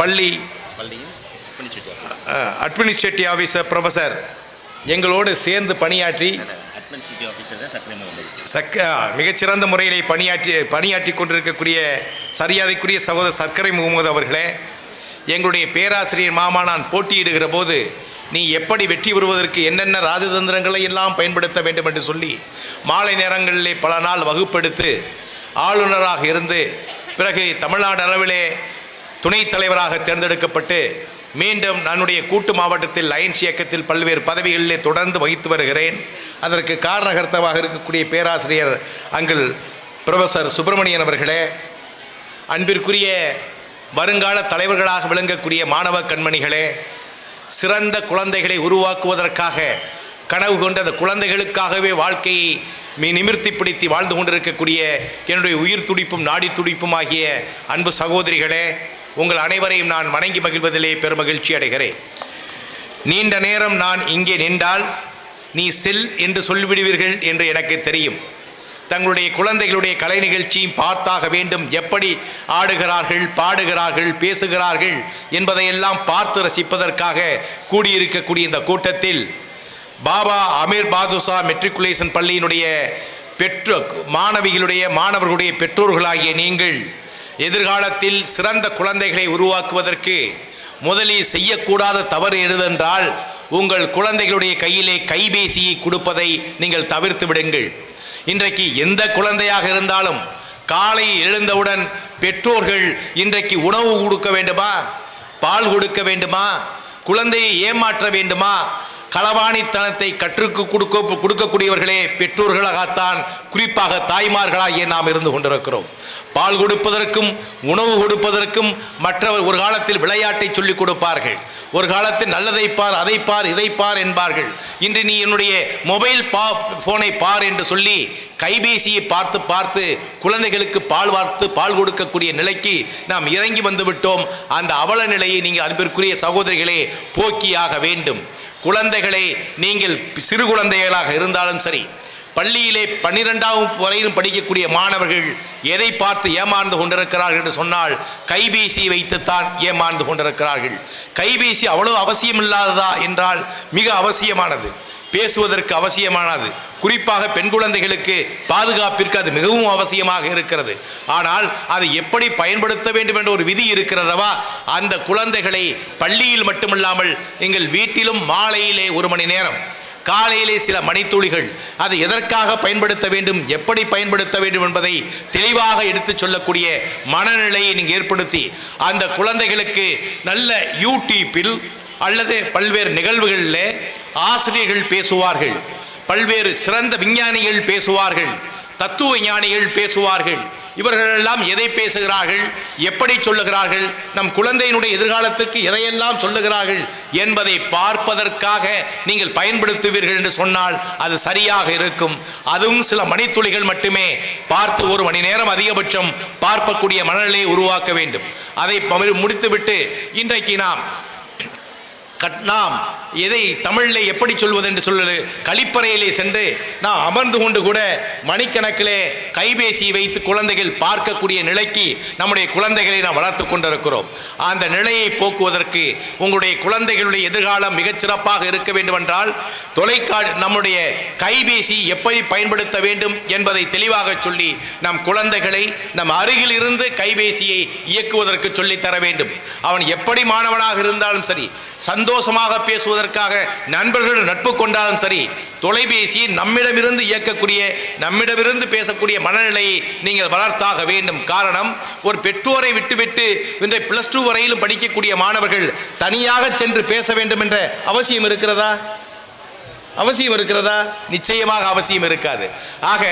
Speaker 6: பள்ளி அட்மினிஸ்ட்ரேட்டிவ் ஆஃபீஸர் ப்ரொஃபஸர் எங்களோடு சேர்ந்து பணியாற்றி மிகச்சிறந்த முறையிலே பணியாற்றி கொண்டிருக்கக்கூடிய சரியாதைக்குரிய சகோதரர் சர்க்கரை முகமது அவர்களே, எங்களுடைய பேராசிரியர் மாமா நான் போட்டியிடுகிற போது நீ எப்படி வெற்றி பெறுவதற்கு என்னென்ன ராஜதந்திரங்களை எல்லாம் பயன்படுத்த வேண்டும் என்று சொல்லி மாலை நேரங்களிலே பல நாள் வகுப்பெடுத்து ஆளுநராக இருந்து பிறகு தமிழ்நாடு அளவிலே துணைத் தலைவராக தேர்ந்தெடுக்கப்பட்டு மீண்டும் என்னுடைய கூட்டு மாவட்டத்தில் லைன்ஸ் இயக்கத்தில் பல்வேறு பதவிகளிலே தொடர்ந்து வகித்து வருகிறேன். அதற்கு காரணகர்த்தவாக இருக்கக்கூடிய பேராசிரியர் அங்கிள் ப்ரொஃபஸர் சுப்பிரமணியன் அவர்களே, அன்பிற்குரிய வருங்கால தலைவர்களாக விளங்கக்கூடிய மாணவ கண்மணிகளே, சிறந்த குழந்தைகளை உருவாக்குவதற்காக கனவு கொண்ட அந்த குழந்தைகளுக்காகவே வாழ்க்கையை நிமிர்த்தி பிடித்து வாழ்ந்து கொண்டிருக்கக்கூடிய என்னுடைய உயிர் துடிப்பும் நாடி துடிப்பும் ஆகிய அன்பு சகோதரிகளே, உங்கள் அனைவரையும் நான் வணங்கி மகிழ்வதிலே பெருமகிழ்ச்சி அடைகிறேன். நீண்ட நேரம் நான் இங்கே நின்றால் நீ செல் என்று சொல்லிவிடுவீர்கள் என்று எனக்கு தெரியும். தங்களுடைய குழந்தைகளுடைய கலை நிகழ்ச்சியும் பார்த்தாக வேண்டும், எப்படி ஆடுகிறார்கள், பாடுகிறார்கள், பேசுகிறார்கள் என்பதையெல்லாம் பார்த்து ரசிப்பதற்காக கூடியிருக்கக்கூடிய இந்த கூட்டத்தில் பாபா அமீர் பாதுஷா மெட்ரிகுலேஷன் பள்ளியினுடைய மாணவர்களுடைய பெற்றோர்களாகிய நீங்கள் எதிர்காலத்தில் சிறந்த குழந்தைகளை உருவாக்குவதற்கு முதலில் செய்யக்கூடாத தவறு எதுவென்றால் உங்கள் குழந்தைகளுடைய கையிலே கைபேசியை கொடுப்பதை நீங்கள் தவிர்த்து விடுங்கள். இன்றைக்கு எந்த குழந்தையாக இருந்தாலும் காலை எழுந்தவுடன் பெற்றோர்கள் இன்றைக்கு உணவு கொடுக்க வேண்டுமா, பால் கொடுக்க வேண்டுமா, குழந்தையை ஏமாற்ற வேண்டுமா, களவாணித்தனத்தை கொடுக்கக்கூடியவர்களே பெற்றோர்களாகத்தான் குறிப்பாக தாய்மார்களாகிய நாம் இருந்து கொண்டிருக்கிறோம். பால் கொடுப்பதற்கும் உணவு கொடுப்பதற்கும் மற்றவர் ஒரு காலத்தில் விளையாட்டை சொல்லிக் கொடுப்பார்கள், ஒரு காலத்தில் நல்லதை பார், அதை பார், இதை பார் என்பார்கள். இன்று நீ என்னுடைய மொபைல் போனை பார் என்று சொல்லி கைபேசியை பார்த்து பார்த்து குழந்தைகளுக்கு பால் கொடுக்கக்கூடிய நிலைக்கு நாம் இறங்கி வந்து விட்டோம். அந்த அவல நிலையை நீங்கள் அன்பிற்குரிய சகோதரிகளே போக்கியாக வேண்டும். குழந்தைகளை நீங்கள் சிறு குழந்தைகளாக இருந்தாலும் சரி, பள்ளியிலே 12ஆம் வரையிலும் படிக்கக்கூடிய மாணவர்கள் எதை பார்த்து ஏமாந்து கொண்டிருக்கிறார்கள் என்று சொன்னால் கைபேசியை வைத்துத்தான் ஏமாந்து கொண்டிருக்கிறார்கள். கைபேசி அவ்வளவு அவசியம் இல்லாததா என்றால் மிக அவசியமானது. பேசுவதற்கு அவசியமானது. குறிப்பாக பெண் குழந்தைகளுக்கு பாதுகாப்பிற்கு அது மிகவும் அவசியமாக இருக்கிறது. ஆனால் அதை எப்படி பயன்படுத்த வேண்டும் என்ற ஒரு விதி இருக்கிறதவா, அந்த குழந்தைகளை பள்ளியில் மட்டுமல்லாமல் எங்கள் வீட்டிலும் மாலையிலே 1 மணி நேரம், காலையிலே சில மணித்துளிகள், அதை எதற்காக பயன்படுத்த வேண்டும், எப்படி பயன்படுத்த வேண்டும் என்பதை தெளிவாக எடுத்துச் சொல்லக்கூடிய மனநிலையை நீங்கள் ஏற்படுத்தி அந்த குழந்தைகளுக்கு நல்ல யூடியூப்பில் அல்லது பல்வேறு நிகழ்வுகளில் ஆசிரியர்கள் பேசுவார்கள், பல்வேறு சிறந்த விஞ்ஞானிகள் பேசுவார்கள், தத்துவ ஞானிகள் பேசுவார்கள். இவர்களெல்லாம் எதை பேசுகிறார்கள், எப்படி சொல்லுகிறார்கள், நம் குழந்தையினுடைய எதிர்காலத்திற்கு எதையெல்லாம் சொல்லுகிறார்கள் என்பதை பார்ப்பதற்காக நீங்கள் பயன்படுத்துவீர்கள் என்று சொன்னால் அது சரியாக இருக்கும். அதுவும் சில மணித்துளிகள் மட்டுமே பார்த்து 1 மணி நேரம் அதிகபட்சம் பார்க்கக்கூடிய மனநிலையை உருவாக்க வேண்டும். அதை முடித்துவிட்டு இன்றைக்கு நாம் எதை தமிழில் எப்படி சொல்வது என்று சொல்வது, கழிப்பறையிலே சென்று நாம் அமர்ந்து கொண்டு கூட மணிக்கணக்கிலே கைபேசியை வைத்து குழந்தைகள் பார்க்கக்கூடிய நிலைக்கு நம்முடைய குழந்தைகளை நாம் வளர்த்து கொண்டிருக்கிறோம். அந்த நிலையை போக்குவதற்கு உங்களுடைய குழந்தைகளுடைய எதிர்காலம் மிகச்சிறப்பாக இருக்க வேண்டும் என்றால் நம்முடைய கைபேசி எப்படி பயன்படுத்த வேண்டும் என்பதை தெளிவாக சொல்லி நம் குழந்தைகளை நம் அருகில் இருந்து கைபேசியை இயக்குவதற்கு சொல்லித்தர வேண்டும். அவன் எப்படி மாணவனாக இருந்தாலும் சரி, சந்தோஷமாக பேசுவதற்காக நண்பர்கள் நட்பு கொண்டாலும் சரி, தொலைபேசியை நம்மிடமிருந்து இயக்கக்கூடிய, நம்மிடமிருந்து பேசக்கூடிய மனநிலையை நீங்கள் வளர்த்தாக வேண்டும். காரணம், ஒரு பெற்றோரை விட்டுவிட்டு இந்த +2 வரையிலும் படிக்கக்கூடிய மாணவர்கள் தனியாக சென்று பேச வேண்டும் என்ற அவசியம் இருக்கிறதா? நிச்சயமாக அவசியம் இருக்காது. ஆக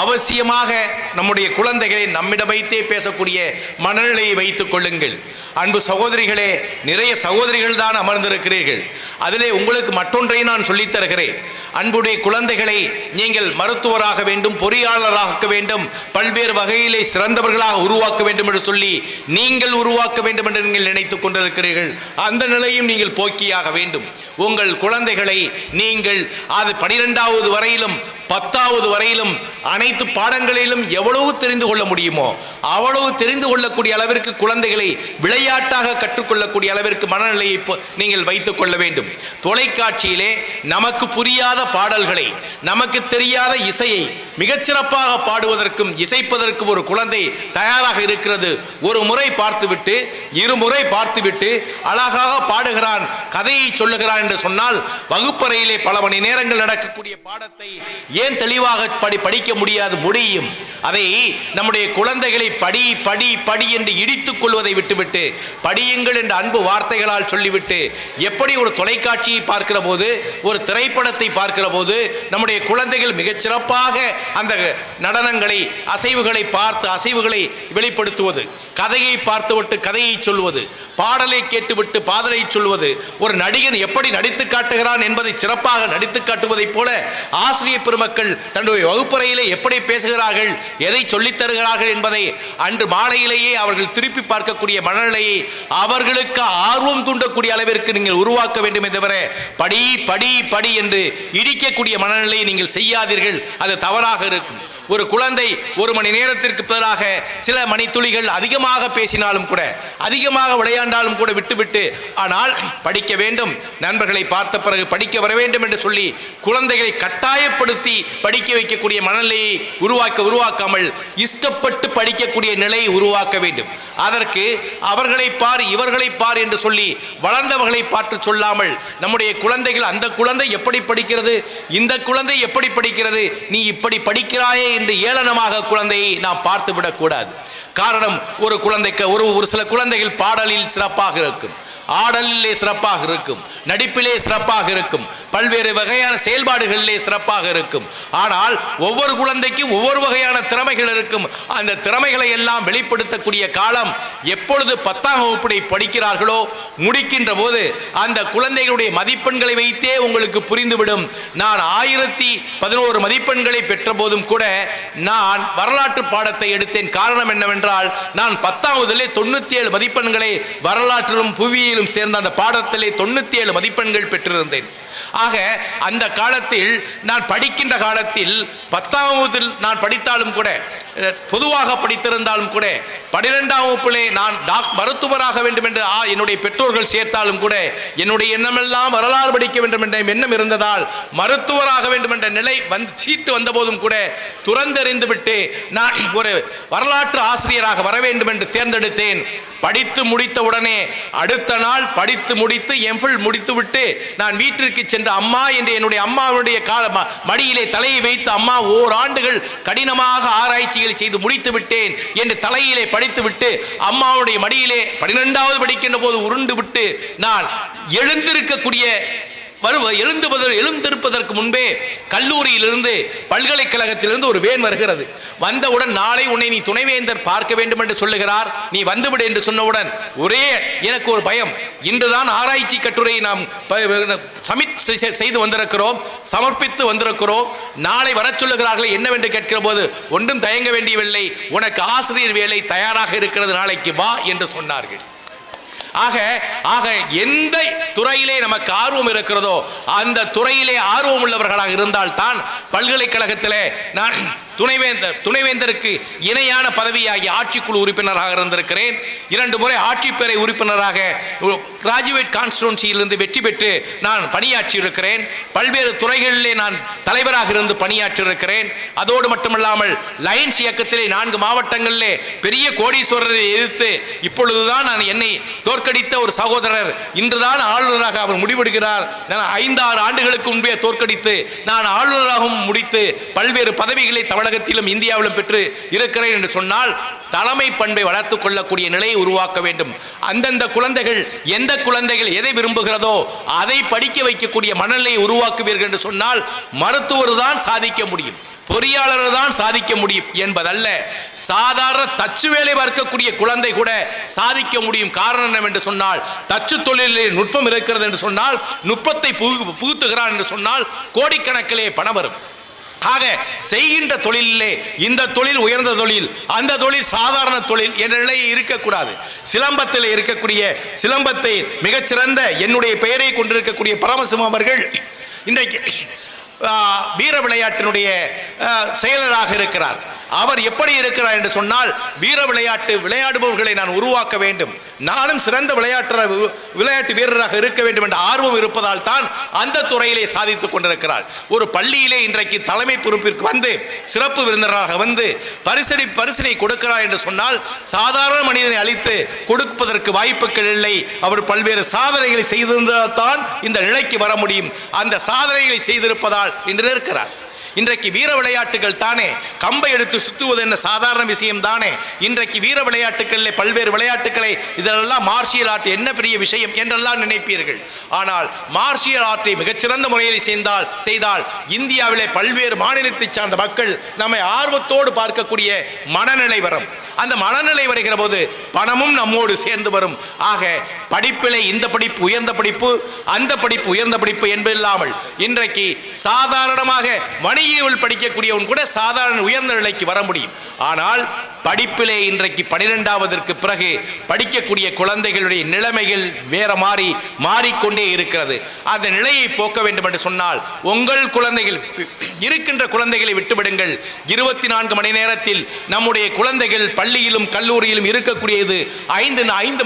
Speaker 6: அவசியமாக நம்முடைய குழந்தைகளை நம்மிடம் வைத்தே பேசக்கூடிய மனநிலையை வைத்துக் கொள்ளுங்கள். அன்பு சகோதரிகளே, நிறைய சகோதரிகள் தான் அமர்ந்திருக்கிறீர்கள். அதிலே உங்களுக்கு மற்றொன்றை நான் சொல்லித் தருகிறேன். அன்புடைய குழந்தைகளை நீங்கள் மருத்துவராக வேண்டும், பொறியாளராக வேண்டும், பல்வேறு வகையிலே சிறந்தவர்களாக உருவாக்க வேண்டும் என்று சொல்லி நீங்கள் உருவாக்க வேண்டும் என்று நீங்கள் நினைத்துக் கொண்டிருக்கிறீர்கள். அந்த நிலையும் நீங்கள் போக்கியாக வேண்டும். உங்கள் குழந்தைகளை நீங்கள் அது 12வது வரையிலும் 10வது வரையிலும் அனைத்து பாடங்களிலும் எவ்வளவு தெரிந்து கொள்ள முடியுமோ அவ்வளவு தெரிந்து கொள்ளக்கூடிய அளவிற்கு குழந்தைகளை விளையாட்டாக கற்றுக்கொள்ளக்கூடிய அளவிற்கு மனநிலையை நீங்கள் வைத்துக் கொள்ள வேண்டும். தொலைக்காட்சியிலே நமக்கு புரியாத பாடல்களை, நமக்கு தெரியாத இசையை மிகச்சிறப்பாக பாடுவதற்கும் இசைப்பதற்கும் ஒரு குழந்தை தயாராக இருக்கிறது. ஒரு முறை பார்த்துவிட்டு, 2 முறை பார்த்துவிட்டு அழகாக பாடுகிறான், கதையை சொல்லுகிறான் என்று சொன்னால் வகுப்பறையிலே பல மணி நேரங்கள் நடக்கக்கூடிய பாடத்தை ஏன் தெளிவாக படிக்க முடியும். அதை நம்முடைய குழந்தைகளை படி படி படி என்று இடித்துக் கொள்வதை விட்டுவிட்டு படியுங்கள் என்ற அன்பு வார்த்தைகளால் சொல்லிவிட்டு, எப்படி ஒரு தொலைக்காட்சியை பார்க்கிற போது, ஒரு திரைப்படத்தை பார்க்கிற போது நம்முடைய குழந்தைகள் மிகச்சிறப்பாக அந்த நடனங்களை, அசைவுகளை பார்த்து அசைவுகளை வெளிப்படுத்துவது, கதையை பார்த்துவிட்டு கதையை சொல்வது, பாடலை கேட்டுவிட்டு பாடலை சொல்வது, ஒரு நடிகன் எப்படி நடித்து காட்டுகிறான் என்பதை சிறப்பாக நடித்து காட்டுவதைப் போல ஆசிரியர் பெருமக்கள் தன்னுடைய வகுப்பறையிலே எப்படி பேசுகிறார்கள், எதை சொல்லித் தருகிறார்கள் என்பதை அன்று மாலையிலேயே அவர்கள் திருப்பி பார்க்கக்கூடிய மனநிலையை அவர்களுக்கு ஆர்வம் தூண்டக்கூடிய அளவிற்கு நீங்கள் உருவாக்க வேண்டும். தவிர படி படி படி என்று இடிக்கக்கூடிய மனநிலையை நீங்கள் செய்யாதீர்கள். அது தவறாக இருக்கும். ஒரு குழந்தை 1 மணி நேரத்திற்கு பதிலாக சில மணித்துளிகள் அதிகமாக பேசினாலும் கூட, அதிகமாக விளையாண்டாலும் கூட விட்டுவிட்டு, ஆனால் படிக்க வேண்டும், நண்பர்களை பார்த்த பிறகு படிக்க வர வேண்டும் என்று சொல்லி குழந்தைகளை கட்டாயப்படுத்தி படிக்க வைக்கக்கூடிய மனநிலையை உருவாக்காமல் இஷ்டப்பட்டு படிக்கக்கூடிய நிலையை உருவாக்க வேண்டும். அதற்கு அவர்களை பார், இவர்களை பார் என்று சொல்லி வளர்ந்தவர்களை பார்த்து சொல்லாமல், நம்முடைய குழந்தைகள் அந்த குழந்தை எப்படி படிக்கிறது, இந்த குழந்தை எப்படி படிக்கிறது, நீ இப்படி படிக்கிறாயே என்று ஏளனமாக குழந்தையை நாம் பார்த்து விடக்கூடாது. காரணம், ஒரு குழந்தைக்கு ஒரு சில குழந்தைகள் பாடலில் சிறப்பாக இருக்கும், ஆடலிலே சிறப்பாக இருக்கும், நடிப்பிலே சிறப்பாக இருக்கும், பல்வேறு வகையான செயல்பாடுகளிலே சிறப்பாக இருக்கும். ஆனால் ஒவ்வொரு குழந்தைக்கும் ஒவ்வொரு வகையான திறமைகள் இருக்கும். அந்த திறமைகளை எல்லாம் வெளிப்படுத்தக்கூடிய காலம் எப்பொழுது 10ஆம் வகுப்பை படிக்கிறார்களோ, முடிக்கின்ற போது அந்த குழந்தைகளுடைய மதிப்பெண்களை வைத்தே உங்களுக்கு புரிந்துவிடும். நான் 1011 மதிப்பெண்களை பெற்ற போதும் கூட நான் வரலாற்று பாடத்தை எடுத்தேன். காரணம் என்னவென்றால், நான் 10ஆவதிலே 97 மதிப்பெண்களை வரலாற்றிலும் புவியியல் கல்லூரியிலும் சேர்ந்த அந்த பாடத்திலே 97 மதிப்பெண்கள் பெற்றிருந்தேன். ஆக அந்த காலத்தில் நான் படிக்கின்ற காலத்தில் 10ஆம் வகுப்பில் நான் படித்தாலும் கூட, பொதுவாக படித்திருந்தாலும் கூட, 12ஆம் வகுப்பிலே நான் மருத்துவராக வேண்டும் என்று என்னுடைய பெற்றோர்கள் சேர்த்தாலும் கூட என்னுடைய எண்ணமெல்லாம் வரலாறு படிக்க வேண்டும் என்ற எண்ணம் இருந்ததால் மருத்துவராக வேண்டும் என்ற நிலை சீட்டு வந்த போதும் கூட துறந்தெறிந்து விட்டு நான் ஒரு வரலாற்று ஆசிரியராக வர வேண்டும் என்று தேர்ந்தெடுத்தேன். படித்து முடித்த உடனே அடுத்த நாள் படித்து முடித்து எம்ஃபில் முடித்துவிட்டு நான் வீட்டிற்கு சென்று அம்மா என்று என்னுடைய அம்மாவுடைய மடியிலே தலையை வைத்து, அம்மா ஓராண்டுகள் கடினமாக ஆராய்ச்சிகள் செய்து முடித்து விட்டேன் என்று தலையிலே படித்து விட்டு அம்மாவுடைய மடியிலே 12வது படிக்கின்ற போது உருண்டு விட்டு நான் எழுந்திருப்பதற்கு முன்பே கல்லூரியிலிருந்து பல்கலைக்கழகத்திலிருந்து ஒரு வேன் வருகிறது. வந்தவுடன் நாளை உன்னை நீ துணைவேந்தர் பார்க்க வேண்டும் என்று சொல்லுகிறார், நீ வந்துவிடு என்று சொன்னவுடன் ஒரே எனக்கு ஒரு பயம். இன்றுதான் ஆராய்ச்சி கட்டுரையை நாம் சப்மிட் செய்து வந்திருக்கிறோம், சமர்ப்பித்து வந்திருக்கிறோம். நாளை வர சொல்லுகிறார்கள் என்னவென்று கேட்கிற போது ஒன்றும் தயங்க வேண்டியவில்லை, உனக்கு ஆசிரியர் வேலை தயாராக இருக்கிறது, நாளைக்கு வா என்று சொன்னார்கள். ஆக எந்த துறையிலே நமக்கு ஆர்வம் இருக்கிறதோ அந்த துறையிலே ஆர்வம் உள்ளவர்களாக இருந்தால் தான் பல்கலைக்கழகத்திலே நான் துணைவேந்தருக்கு இணையான பதவியாகி ஆட்சிக்குழு உறுப்பினராக இருந்திருக்கிறேன். 2 முறை ஆட்சிப்பேரவை உறுப்பினராக கிராஜுவேட் கான்ஸ்டிட்யூன்சியிலிருந்து வெற்றி பெற்று நான் பணியாற்றி இருக்கிறேன். பல்வேறு துறைகளிலே நான் தலைவராக இருந்து பணியாற்றி இருக்கிறேன். அதோடு மட்டுமல்லாமல் லயன்ஸ் இயக்கத்திலே 4 மாவட்டங்களிலே பெரிய கோடீஸ்வரரை எதிர்த்து இப்பொழுதுதான் நான் என்னை தோற்கடித்த ஒரு சகோதரர் இன்றுதான் ஆளுநராக அவர் முடிவெடுக்கிறார். 5-6 ஆண்டுகளுக்கு முன்பே தோற்கடித்து நான் ஆளுநராகவும் முடித்து பல்வேறு பதவிகளை தமிழகத்திலும் இந்தியாவிலும் பெற்று இருக்கிறேன் என்று சொன்னால் தலைமை பண்பை வளர்த்துக் கொள்ளக்கூடிய நிலையை உருவாக்க வேண்டும். அந்தந்த குழந்தைகள் எந்த குழந்தைகள் எதை விரும்புகிறதோ அதை படிக்க வைக்கக்கூடிய மனநிலையை உருவாக்குவீர்கள் என்று சொன்னால் மருத்துவர் தான் சாதிக்க முடியும், பொறியாளர் தான் சாதிக்க முடியும் என்பதல்ல, சாதாரண தச்சு வேலை பார்க்கக்கூடிய குழந்தை கூட சாதிக்க முடியும். காரணம் என்னவென்று சொன்னால் தச்சு தொழிலில் நுட்பம் இருக்கிறது என்று சொன்னால், நுட்பத்தை புகுத்துகிறார் என்று சொன்னால் கோடிக்கணக்கிலே பணம் வரும். ஆக செய்கின்ற தொழிலே இந்த தொழில் உயர்ந்த தொழில், அந்த தொழில் சாதாரண தொழில் என்ற நிலையை இருக்கக்கூடாது. சிலம்பத்தில் இருக்கக்கூடிய சிலம்பத்தை மிகச்சிறந்த என்னுடைய பெயரை கொண்டிருக்கக்கூடிய பரமசிவம் அவர்கள் இன்றைக்கு வீர விளையாட்டினுடைய செயலராக இருக்கிறார். அவர் எப்படி இருக்கிறார் என்று சொன்னால், வீர விளையாட்டு விளையாடுபவர்களை நான் உருவாக்க வேண்டும், நானும் சிறந்த விளையாட்டு வீரராக இருக்க வேண்டும் என்ற ஆர்வம் இருப்பதால் தான் அந்த துறையிலே சாதித்துக் கொண்டிருக்கிறார். ஒரு பள்ளியிலே இன்றைக்கு தலைமை பொறுப்பிற்கு வந்து சிறப்பு விருந்தினராக வந்து பரிசினை கொடுக்கிறார் என்று சொன்னால் சாதாரண மனிதனை அளித்து கொடுப்பதற்கு வாய்ப்புகள் இல்லை. அவர் பல்வேறு சாதனைகளை செய்திருந்தால் தான் இந்த நிலைக்கு வர முடியும். அந்த சாதனைகளை செய்திருப்பதால் இன்று இருக்கிறார். இன்றைக்கு வீர விளையாட்டுகள் தானே, கம்பை எடுத்து சுத்துவது என்ன சாதாரண விஷயம் தானே. இன்றைக்கு வீர விளையாட்டுகளில் பல்வேறு விளையாட்டுகளை இதெல்லாம் மார்ஷியல் ஆர்ட் என்ன பெரிய விஷயம் என்றெல்லாம் நினைப்பீர்கள். ஆனால் மார்ஷியல் ஆர்ட்டை மிகச்சிறந்த முறையில் செய்தால் இந்தியாவிலே பல்வேறு மாநிலத்தை சார்ந்த மக்கள் நம்மை ஆர்வத்தோடு பார்க்கக்கூடிய மனநிலை வரும். அந்த மனநிலை வருகிற போது பணமும் நம்மோடு சேர்ந்து வரும். ஆக படிப்பிலே இந்த படிப்பு உயர்ந்த படிப்பு, அந்த படிப்பு உயர்ந்த படிப்பு என்பதில்லாமல் இன்றைக்கு சாதாரணமாக வணிகவியல் படிக்கக்கூடியவன் கூட சாதாரண உயர்ந்த நிலைக்கு வர முடியும். ஆனால் படிப்பிலே இன்றைக்கு 12ஆவதற்கு பிறகு படிக்கக்கூடிய குழந்தைகளுடைய நிலைமைகள் வேற மாறிக்கொண்டே இருக்கிறது. அந்த நிலையை போக்க வேண்டும் என்று சொன்னால் உங்கள் குழந்தைகள் இருக்கின்ற குழந்தைகளை விட்டுவிடுங்கள். 24 மணி நேரத்தில் நம்முடைய குழந்தைகள் பள்ளியிலும் கல்லூரியிலும் இருக்கக்கூடியது 5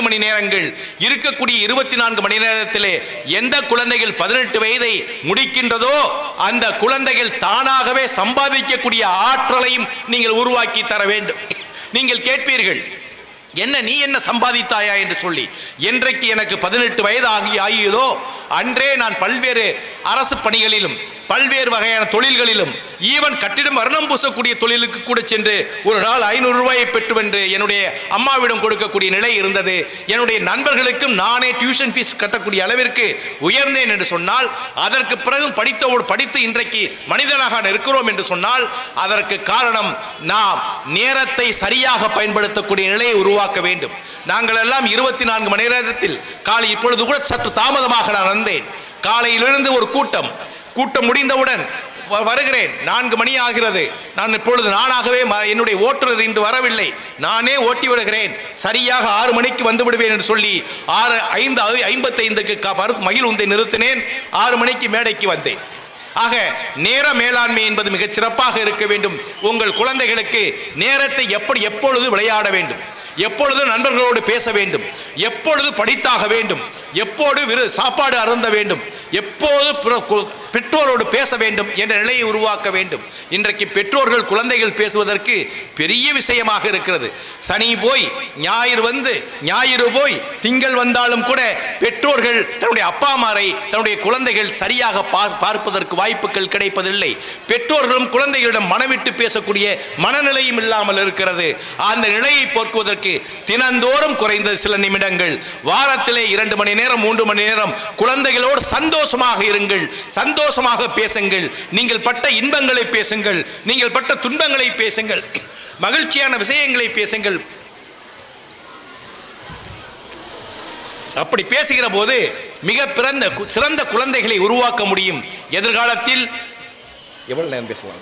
Speaker 6: மணி நேரங்கள் இருக்கக்கூடிய 24 மணி நேரத்திலே எந்த குழந்தைகள் 18 வயதை முடிக்கின்றதோ அந்த குழந்தைகள் தானாகவே சம்பாதிக்கக்கூடிய ஆற்றலையும் நீங்கள் உருவாக்கி தர வேண்டும். நீங்கள் கேட்பீர்கள், நீ என்ன சம்பாதித்தாயா என்று சொல்லி. என்றைக்கு எனக்கு 18 வயது ஆகியதோ அன்றே நான் பல்வேறு அரசு பணிகளிலும் பல்வேறு வகையான தொழில்களிலும் ஈவன் கட்டிடம் வர்ணம் பூசக்கூடிய தொழிலுக்கு கூட சென்று ஒரு நாள் 500 ரூபாயை பெற்றுவென்று என்னுடைய அம்மாவிடம் கொடுக்கக்கூடிய நிலை இருந்தது. என்னுடைய நண்பர்களுக்கும் நானே டியூஷன் ஃபீஸ் கட்டக்கூடிய அளவிற்கு உயர்ந்தேன் என்று சொன்னால், அதற்கு பிறகு படித்து இன்றைக்கு மனிதனாக இருக்கிறோம் என்று சொன்னால் அதற்கு காரணம் நாம் நேரத்தை சரியாக பயன்படுத்தக்கூடிய நிலையை உருவாக்க வேண்டும். நாங்கள் எல்லாம் 24 மணி நேரத்தில் காலை இப்பொழுது கூட சற்று தாமதமாக நான் வந்தேன். காலையிலிருந்து ஒரு கூட்டம் முடிந்தவுடன் வருகிறேன். 4 மணி ஆகிறது. நான் இப்பொழுது நானாகவே என்னுடைய ஓட்டுநர் இன்று வரவில்லை, நானே ஓட்டி விடுகிறேன், சரியாக 6 மணிக்கு வந்து விடுவேன் என்று சொல்லி 6:55க்கு மகிழ் உந்தை நிறுத்தினேன். 6 மணிக்கு மேடைக்கு வந்தேன். ஆக நேர மேலாண்மை என்பது மிகச் சிறப்பாக இருக்க வேண்டும். உங்கள் குழந்தைகளுக்கு நேரத்தை எப்பொழுது விளையாட வேண்டும், எப்பொழுது நண்பர்களோடு பேச வேண்டும், எப்பொழுது படித்தாக வேண்டும், எப்போது சாப்பாடு அருந்த வேண்டும், எப்போது பெற்றோரோடு பேச வேண்டும் என்ற நிலையை உருவாக்க வேண்டும். இன்றைக்கு பெற்றோர்கள் குழந்தைகள் பேசுவதற்கு பெரிய விஷயமாக இருக்கிறது. சனி போய் ஞாயிறு வந்து, ஞாயிறு போய் திங்கள் வந்தாலும் கூட பெற்றோர்கள் தன்னுடைய அப்பா அம்மாரை தன்னுடைய குழந்தைகள் சரியாக பார்ப்பதற்கு வாய்ப்புகள் கிடைப்பதில்லை. பெற்றோர்களும் குழந்தைகளிடம் மனவிட்டு பேசக்கூடிய மனநிலையும் இல்லாமல் இருக்கிறது. அந்த நிலையை போக்குவதற்கு தினந்தோறும் குறைந்த சில நிமிடங்கள், வாரத்திலே 2 மணி நேரம் 3 மணி நேரம் குழந்தைகளோடு சந்தோஷமாக இருங்கள், சந்தோஷமாக பேசுங்கள். நீங்கள் பட்ட இன்பங்களை பேசுங்கள், நீங்கள் பட்ட துன்பங்களை பேசுங்கள், மகிழ்ச்சியான விஷயங்களை பேசுங்கள். அப்படி பேசுகிற போது மிக சிறந்த குழந்தைகளை உருவாக்க முடியும். எதிர்காலத்தில் எவ்வளவு நேரம் பேசலாம்?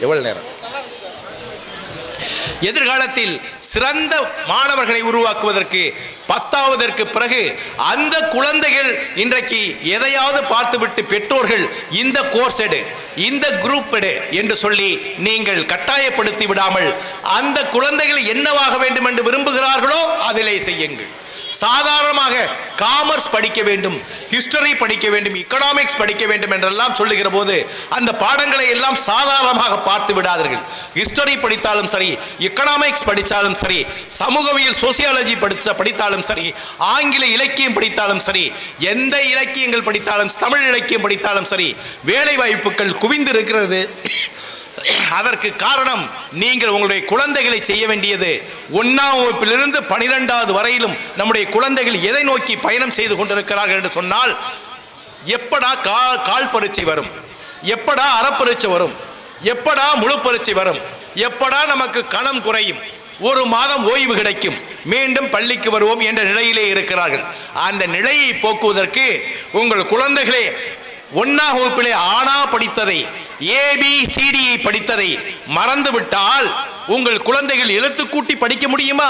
Speaker 6: எவ்வளவு நேரம்? எதிர்காலத்தில் சிறந்த மாணவர்களை உருவாக்குவதற்கு 10ஆவதற்கு பிறகு அந்த குழந்தைகள் இன்றைக்கு எதையாவது பார்த்துவிட்டு பெற்றோர்கள் இந்த கோர்ஸ் எடு, இந்த குரூப் எடு என்று சொல்லி நீங்கள் கட்டாயப்படுத்தி விடாமல் அந்த குழந்தைகள் என்னவாக வேண்டும் என்று விரும்புகிறார்களோ அதிலே செய்யுங்கள். சாதாரணமாக காமர்ஸ் படிக்க வேண்டும், ஹிஸ்டரி படிக்க வேண்டும், எக்கனாமிக்ஸ் படிக்க வேண்டும் என்றெல்லாம் சொல்லுகிற போது அந்த பாடங்களை எல்லாம் சாதாரணமாக பார்த்து விடாதீர்கள். ஹிஸ்டரி படித்தாலும் சரி, எக்கனாமிக்ஸ் படித்தாலும் சரி, சமூகவியல் சோசியாலஜி படித்தாலும் சரி, ஆங்கில இலக்கியம் படித்தாலும் சரி, எந்த இலக்கியங்கள் படித்தாலும், தமிழ் இலக்கியம் படித்தாலும் சரி, வேலை வாய்ப்புகள் குவிந்து இருக்கிறது. அதற்கு காரணம் நீங்கள் உங்களுடைய குழந்தைகளை செய்ய வேண்டியது 1ஆம் வகுப்பிலிருந்து 12வது வரையிலும் நம்முடைய குழந்தைகள் எதை நோக்கி பயணம் செய்து கொண்டிருக்கிறார்கள் என்று சொன்னால், எப்படா கால் பரீட்சை வரும், எப்படா அறப்பரீட்சை வரும், எப்படா முழு பரீட்சை வரும், எப்படா நமக்கு கணம் குறையும், 1 மாதம் ஓய்வு கிடைக்கும், மீண்டும் பள்ளிக்கு வருவோம் என்ற நிலையிலே இருக்கிறார்கள். அந்த நிலையை போக்குவதற்கு உங்கள் குழந்தைகளே 1ஆம் வகுப்பிலே ஆனா படித்ததை, ABCD படித்ததை மறந்துவிட்டால் உங்கள் குழந்தைகள் எழுத்து கூட்டி படிக்க முடியுமா?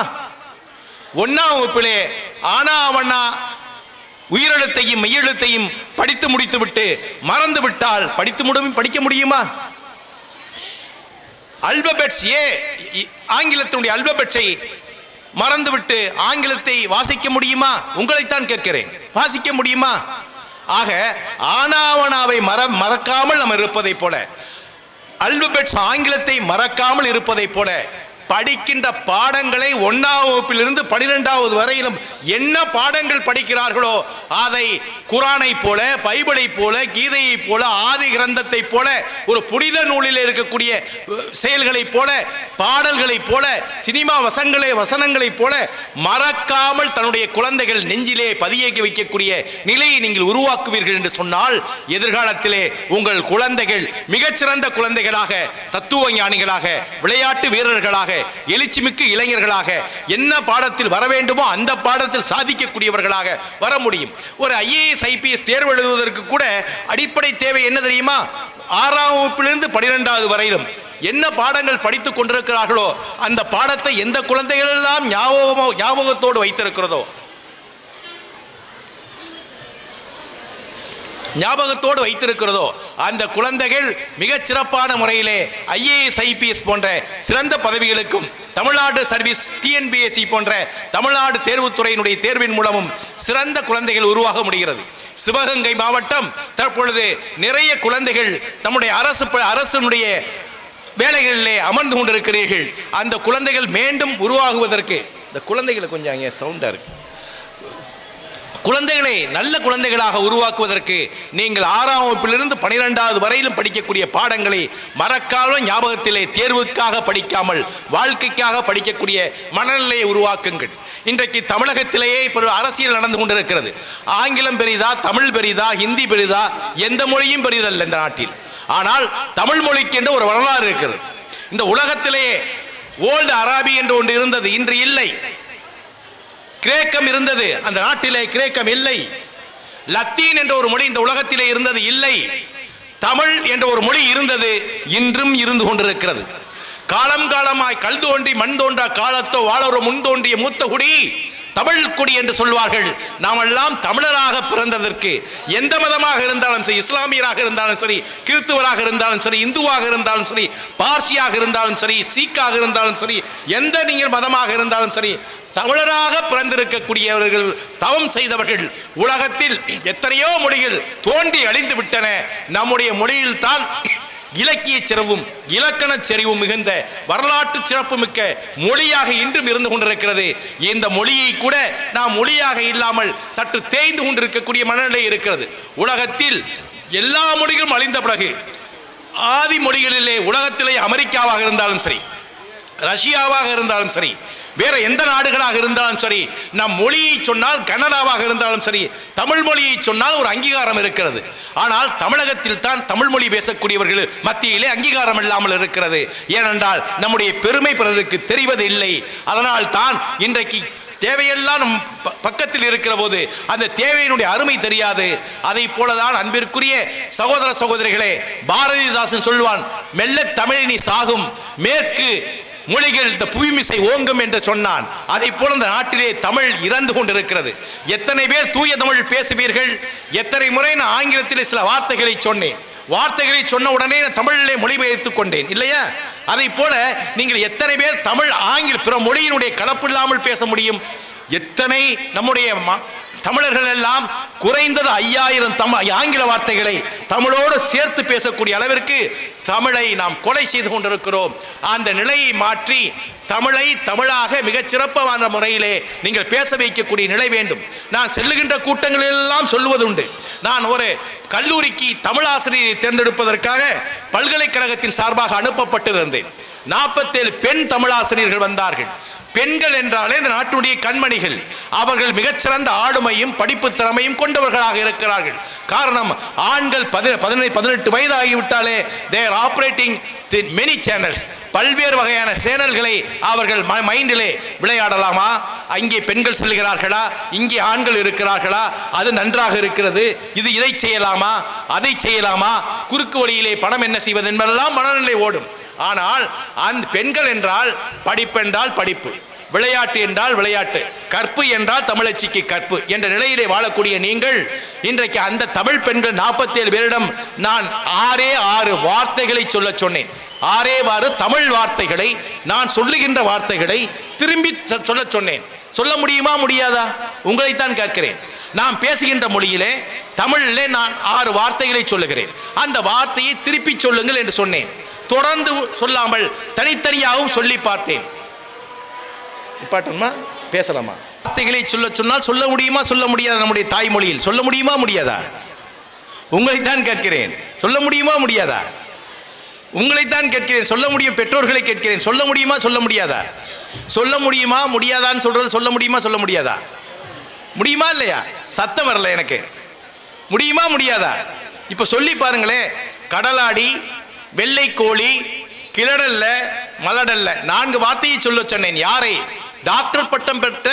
Speaker 6: 1ஆம் வகுப்பிலே ஆனா அவனா உயிரெழுத்தையும் மெய்யெழுத்தையும் படித்து முடித்துவிட்டு மறந்து விட்டால் படிக்க முடியுமா? அல்பபெட்ஸ் ஆங்கிலத்தினுடைய அல்பபெட்ஸை மறந்துவிட்டு ஆங்கிலத்தை வாசிக்க முடியுமா? உங்களைத்தான் கேட்கிறேன், வாசிக்க முடியுமா? ஆக ஆனாவனாவை மறக்காமல் நம்ம இருப்பதை போல, அல்பபெட்ஸ் ஆங்கிலத்தை மறக்காமல் இருப்பதை போல, படிக்கின்ற பாடங்களை 1ஆம் வகுப்பிலிருந்து 12வது வரையிலும் என்ன பாடங்கள் படிக்கிறார்களோ அதை குரானை போல, பைபிளை போல, கீதையை போல, ஆதி கிரந்தத்தை போல, ஒரு புனித நூலில் இருக்கக்கூடிய செயல்களை போல, பாடல்களை போல, சினிமா வசனங்களை போல மறக்காமல் தன்னுடைய குழந்தைகள் நெஞ்சிலே பதிய வைக்கக்கூடிய நிலையை நீங்கள் உருவாக்குவீர்கள் என்று சொன்னால், எதிர்காலத்திலே உங்கள் குழந்தைகள் மிகச்சிறந்த குழந்தைகளாக, தத்துவ ஞானிகளாக, விளையாட்டு வீரர்களாக, எழுச்சிமிக்க இளைஞர்களாக, என்ன பாடத்தில் வர வேண்டுமோ அந்த பாடத்தில் சாதிக்கக்கூடியவர்களாக வர முடியும். ஒரு IAS IPS தேர்வு எழுதுவதற்கு கூட அடிப்படை தேவை என்ன தெரியுமா? 6ஆம் வகுப்பிலிருந்து 12வது வரையிலும் என்ன பாடங்கள் படித்துக் கொண்டிருக்கிறார்களோ அந்த பாடத்தை எந்த குழந்தைகள் எல்லாம் ஞாபகத்தோடு வைத்திருக்கிறதோ அந்த குழந்தைகள் மிகச் சிறப்பான முறையிலே IAS IPS போன்ற சிறந்த பதவிகளுக்கும், தமிழ்நாடு சர்வீஸ் TNPSC போன்ற தமிழ்நாடு தேர்வுத்துறையினுடைய தேர்வின் மூலமும் சிறந்த குழந்தைகள் உருவாக முடிகிறது. சிவகங்கை மாவட்டம் தற்பொழுது நிறைய குழந்தைகள் நம்முடைய அரசுடைய வேலைகளிலே அமர்ந்து கொண்டிருக்கிறீர்கள். அந்த குழந்தைகள் மீண்டும் உருவாகுவதற்கு, இந்த குழந்தைகளை கொஞ்சம் அங்கே சவுண்டா இருக்கு, குழந்தைகளை நல்ல குழந்தைகளாக உருவாக்குவதற்கு நீங்கள் 6ஆம் வகுப்பிலிருந்து 12வது வரையிலும் படிக்கக்கூடிய பாடங்களை மறக்காமல் ஞாபகத்திலே தேர்வுக்காக படிக்காமல் வாழ்க்கைக்காக படிக்கக்கூடிய மனநிலையை உருவாக்குங்கள். இன்றைக்கு தமிழகத்திலேயே இப்போ அரசியல் நடந்து கொண்டிருக்கிறது. ஆங்கிலம் பெரிதா, தமிழ் பெரிதா, ஹிந்தி பெரிதா, எந்த மொழியும் பெரிதல்ல இந்த நாட்டில். ஆனால் தமிழ் மொழிக்கு என்று ஒரு வரலாறு இருக்கிறது. இந்த உலகத்திலேயே ஓல்டு அராபி என்று ஒன்று இருந்தது, இன்று இல்லை. கிரேக்கம் இருந்தது, அந்த நாட்டிலே கிரேக்கம் இல்லை. லத்தீன் என்ற ஒரு மொழி இந்த உலகத்திலே இருந்தது, இல்லை. தமிழ் என்ற ஒரு மொழி இருந்தது, இன்றும் இருந்து கொண்டிருக்கிறது. காலம் காலமாய் கல் தோன்றி மண் தோன்றா காலத்தோ வாழற முன் தோன்றிய மூத்த குடி தமிழ் குடி என்று சொல்வார்கள். நாம் எல்லாம் தமிழராக பிறந்ததற்கு எந்த மதமாக இருந்தாலும் சரி, இஸ்லாமியராக இருந்தாலும் சரி, கிறிஸ்துவராக இருந்தாலும் சரி, இந்துவாக இருந்தாலும் சரி, பார்சியாக இருந்தாலும் சரி, சீக்காக இருந்தாலும் சரி, எந்த நீங்கள் மதமாக இருந்தாலும் சரி, தமிழராக பிறந்திருக்கக்கூடியவர்கள், தவம் செய்தவர்கள். உலகத்தில் எத்தனையோ மொழிகள் தோன்றி அழிந்து விட்டன. நம்முடைய மொழியில் தான் இலக்கிய சிறப்பும் இலக்கண செறிவும் மிகுந்த வரலாற்று சிறப்பு மிக்க மொழியாக இன்றும் இருந்து கொண்டிருக்கிறது. இந்த மொழியை கூட நாம் மொழியாக இல்லாமல் சற்று தேய்ந்து கொண்டிருக்கக்கூடிய மனநிலை இருக்கிறது. உலகத்தில் எல்லா மொழிகளும் அழிந்த பிறகு ஆதி மொழிகளிலே உலகத்திலே அமெரிக்காவாக இருந்தாலும் சரி, ரஷ்யாவாக இருந்தாலும் சரி, வேற எந்த நாடுகளாக இருந்தாலும் சரி, நம் மொழியை சொன்னால் கன்னடாவாக இருந்தாலும் சரி, தமிழ் மொழியை சொன்னால் ஒரு அங்கீகாரம் இருக்கிறது. ஆனால் தமிழகத்தில் தான் தமிழ் மொழி பேசக்கூடியவர்கள் மத்தியிலே அங்கீகாரம் இல்லாமல் இருக்கிறது. ஏனென்றால் நம்முடைய பெருமை பிறருக்கு தெரிவது இல்லை. அதனால் தான் இன்றைக்கு தேவையெல்லாம் நம் பக்கத்தில் இருக்கிற போது அந்த தேவையினுடைய அருமை தெரியாது. அதை போலதான் அன்பிற்குரிய சகோதர சகோதரிகளே, பாரதிதாசன் சொல்வான், மெல்ல தமிழினி சாகும் மேற்கு மொழிகள் இந்த புவிமிசை ஓங்கும் என்று சொன்னான். அதை போல இந்த நாட்டிலே தமிழ் இறந்து கொண்டிருக்கிறது. எத்தனை பேர் தூய தமிழ் பேசுவீர்கள்? எத்தனை முறை நான் ஆங்கிலத்தில் சில வார்த்தைகளை சொன்னேன். வார்த்தைகளை சொன்ன உடனே நான் தமிழிலே மொழிபெயர்த்துக் கொண்டேன் இல்லையா? அதை போல நீங்கள் எத்தனை பேர் தமிழ் ஆங்கில பிற மொழியினுடைய கலப்பு இல்லாமல் பேச முடியும்? எத்தனை நம்முடைய தமிழர்கள் எல்லாம் குறைந்தது 5000 ஆங்கில வார்த்தைகளை தமிழோடு சேர்த்து பேசக்கூடிய அளவிற்கு தமிழை நாம் கொலை செய்து கொண்டிருக்கிறோம். அந்த நிலையை மாற்றி தமிழை தமிழாக மிகச் சிறப்பான முறையிலே நீங்கள் பேச வைக்கக்கூடிய நிலை வேண்டும். நான் செல்லுகின்ற கூட்டங்களெல்லாம் சொல்வதுண்டு. நான் ஒரு கல்லூரிக்கு தமிழாசிரியரை தேர்ந்தெடுப்பதற்காக பல்கலைக்கழகத்தின் சார்பாக அனுப்பப்பட்டிருந்தேன். 47 பெண் தமிழாசிரியர்கள் வந்தார்கள். பெண்கள் என்றாலே இந்த நாட்டுடைய கண்மணிகள். அவர்கள் மிகச்சிறந்த ஆளுமையும் படிப்பு திறமையும் கொண்டவர்களாக இருக்கிறார்கள். காரணம், ஆண்கள் 18 வயது ஆகிவிட்டாலே தேர் ஆப்ரேட்டிங் மெனி சேனல்ஸ், பல்வேறு வகையான சேனல்களை அவர்கள் மைண்டிலே விளையாடலாமா? அங்கே பெண்கள் செல்கிறார்களா, இங்கே ஆண்கள் இருக்கிறார்களா, அது நன்றாக இருக்கிறது, இதை செய்யலாமா, அதை செய்யலாமா, குறுக்கு வழியிலே பணம் என்ன செய்வது என்பதெல்லாம் மனநிலை ஓடும். ஆனால் அந்த பெண்கள் என்றால் படிப்பென்றால் படிப்பு, விளையாட்டு என்றால் விளையாட்டு, கற்பு என்றால் தமிழச்சிக்கு கற்பு என்ற நிலையிலே வாழக்கூடிய நீங்கள் இன்றைக்கு அந்த தமிழ் பெண்கள் 47 பேரிடம் நான் 6 வார்த்தைகளை சொல்ல சொன்னேன். 6 தமிழ் வார்த்தைகளை, நான் சொல்லுகின்ற வார்த்தைகளை திரும்பி சொல்ல சொன்னேன். சொல்ல முடியுமா முடியாதா? உங்களைத்தான் கேட்கிறேன். நான் பேசுகின்ற மொழியிலே தமிழிலே நான் 6 வார்த்தைகளை சொல்லுகிறேன். அந்த வார்த்தையை திருப்பி சொல்லுங்கள் என்று சொன்னேன். தொடர்ந்து சொல்லாமல் தனித்தனியாகவும் சொல்லி பார்த்தேன். பேசலாமா? வார்த்தைகளை சொல்ல சொன்னால் சொல்ல முடியுமா சொல்ல முடியாதா? நம்முடைய தாய்மொழியில் சொல்ல முடியுமா முடியாதா? உங்களைத்தான் கேட்கிறேன். சொல்ல முடியுமா முடியாதா? உங்களைத்தான் கேட்கிறேன். சொல்ல முடியும். பெற்றோர்களை கேட்கிறேன். சொல்ல முடியுமா சொல்ல முடியாதா? சொல்ல முடியுமா முடியாதான்னு சொல்றது சொல்ல முடியுமா சொல்ல முடியாதா? முடியுமா இல்லையா? சத்தம் வரல எனக்கு. முடியுமா முடியாதா? இப்ப சொல்லி பாருங்களேன். கடலாடி, வெள்ளை கோழி, கிளடல்ல, மலடல்ல 4 வார்த்தையை சொல்ல சொன்னேன். யாரை? டாக்டர் பட்டம் பெற்ற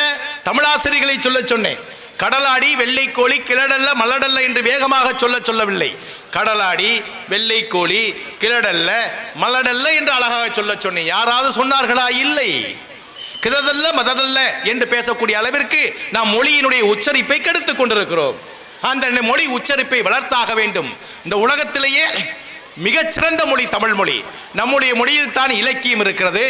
Speaker 6: தமிழாசிரியர்களை சொல்ல சொன்னேன். கடலாடி, வெள்ளை கோழி, கிளடல்ல, மலடல்ல என்று வேகமாக சொல்லவில்லை. கடலாடி, வெள்ளை கோழி, கிளடல்ல, மலடல்ல என்று அழகாக சொல்ல சொன்னேன். யாராவது சொன்னார்களா? இல்லை. கிததல்ல மததல்ல என்று பேசக்கூடிய அளவிற்கு நாம் மொழியினுடைய உச்சரிப்பை கெடுத்துக் கொண்டிருக்கிறோம். அந்த மொழி உச்சரிப்பை வளர்த்தாக வேண்டும். இந்த உலகத்திலேயே மிகச்சிறந்த மொழி தமிழ் மொழி. நம்முடைய மொழியில் தான் இலக்கியம் இருக்கிறது,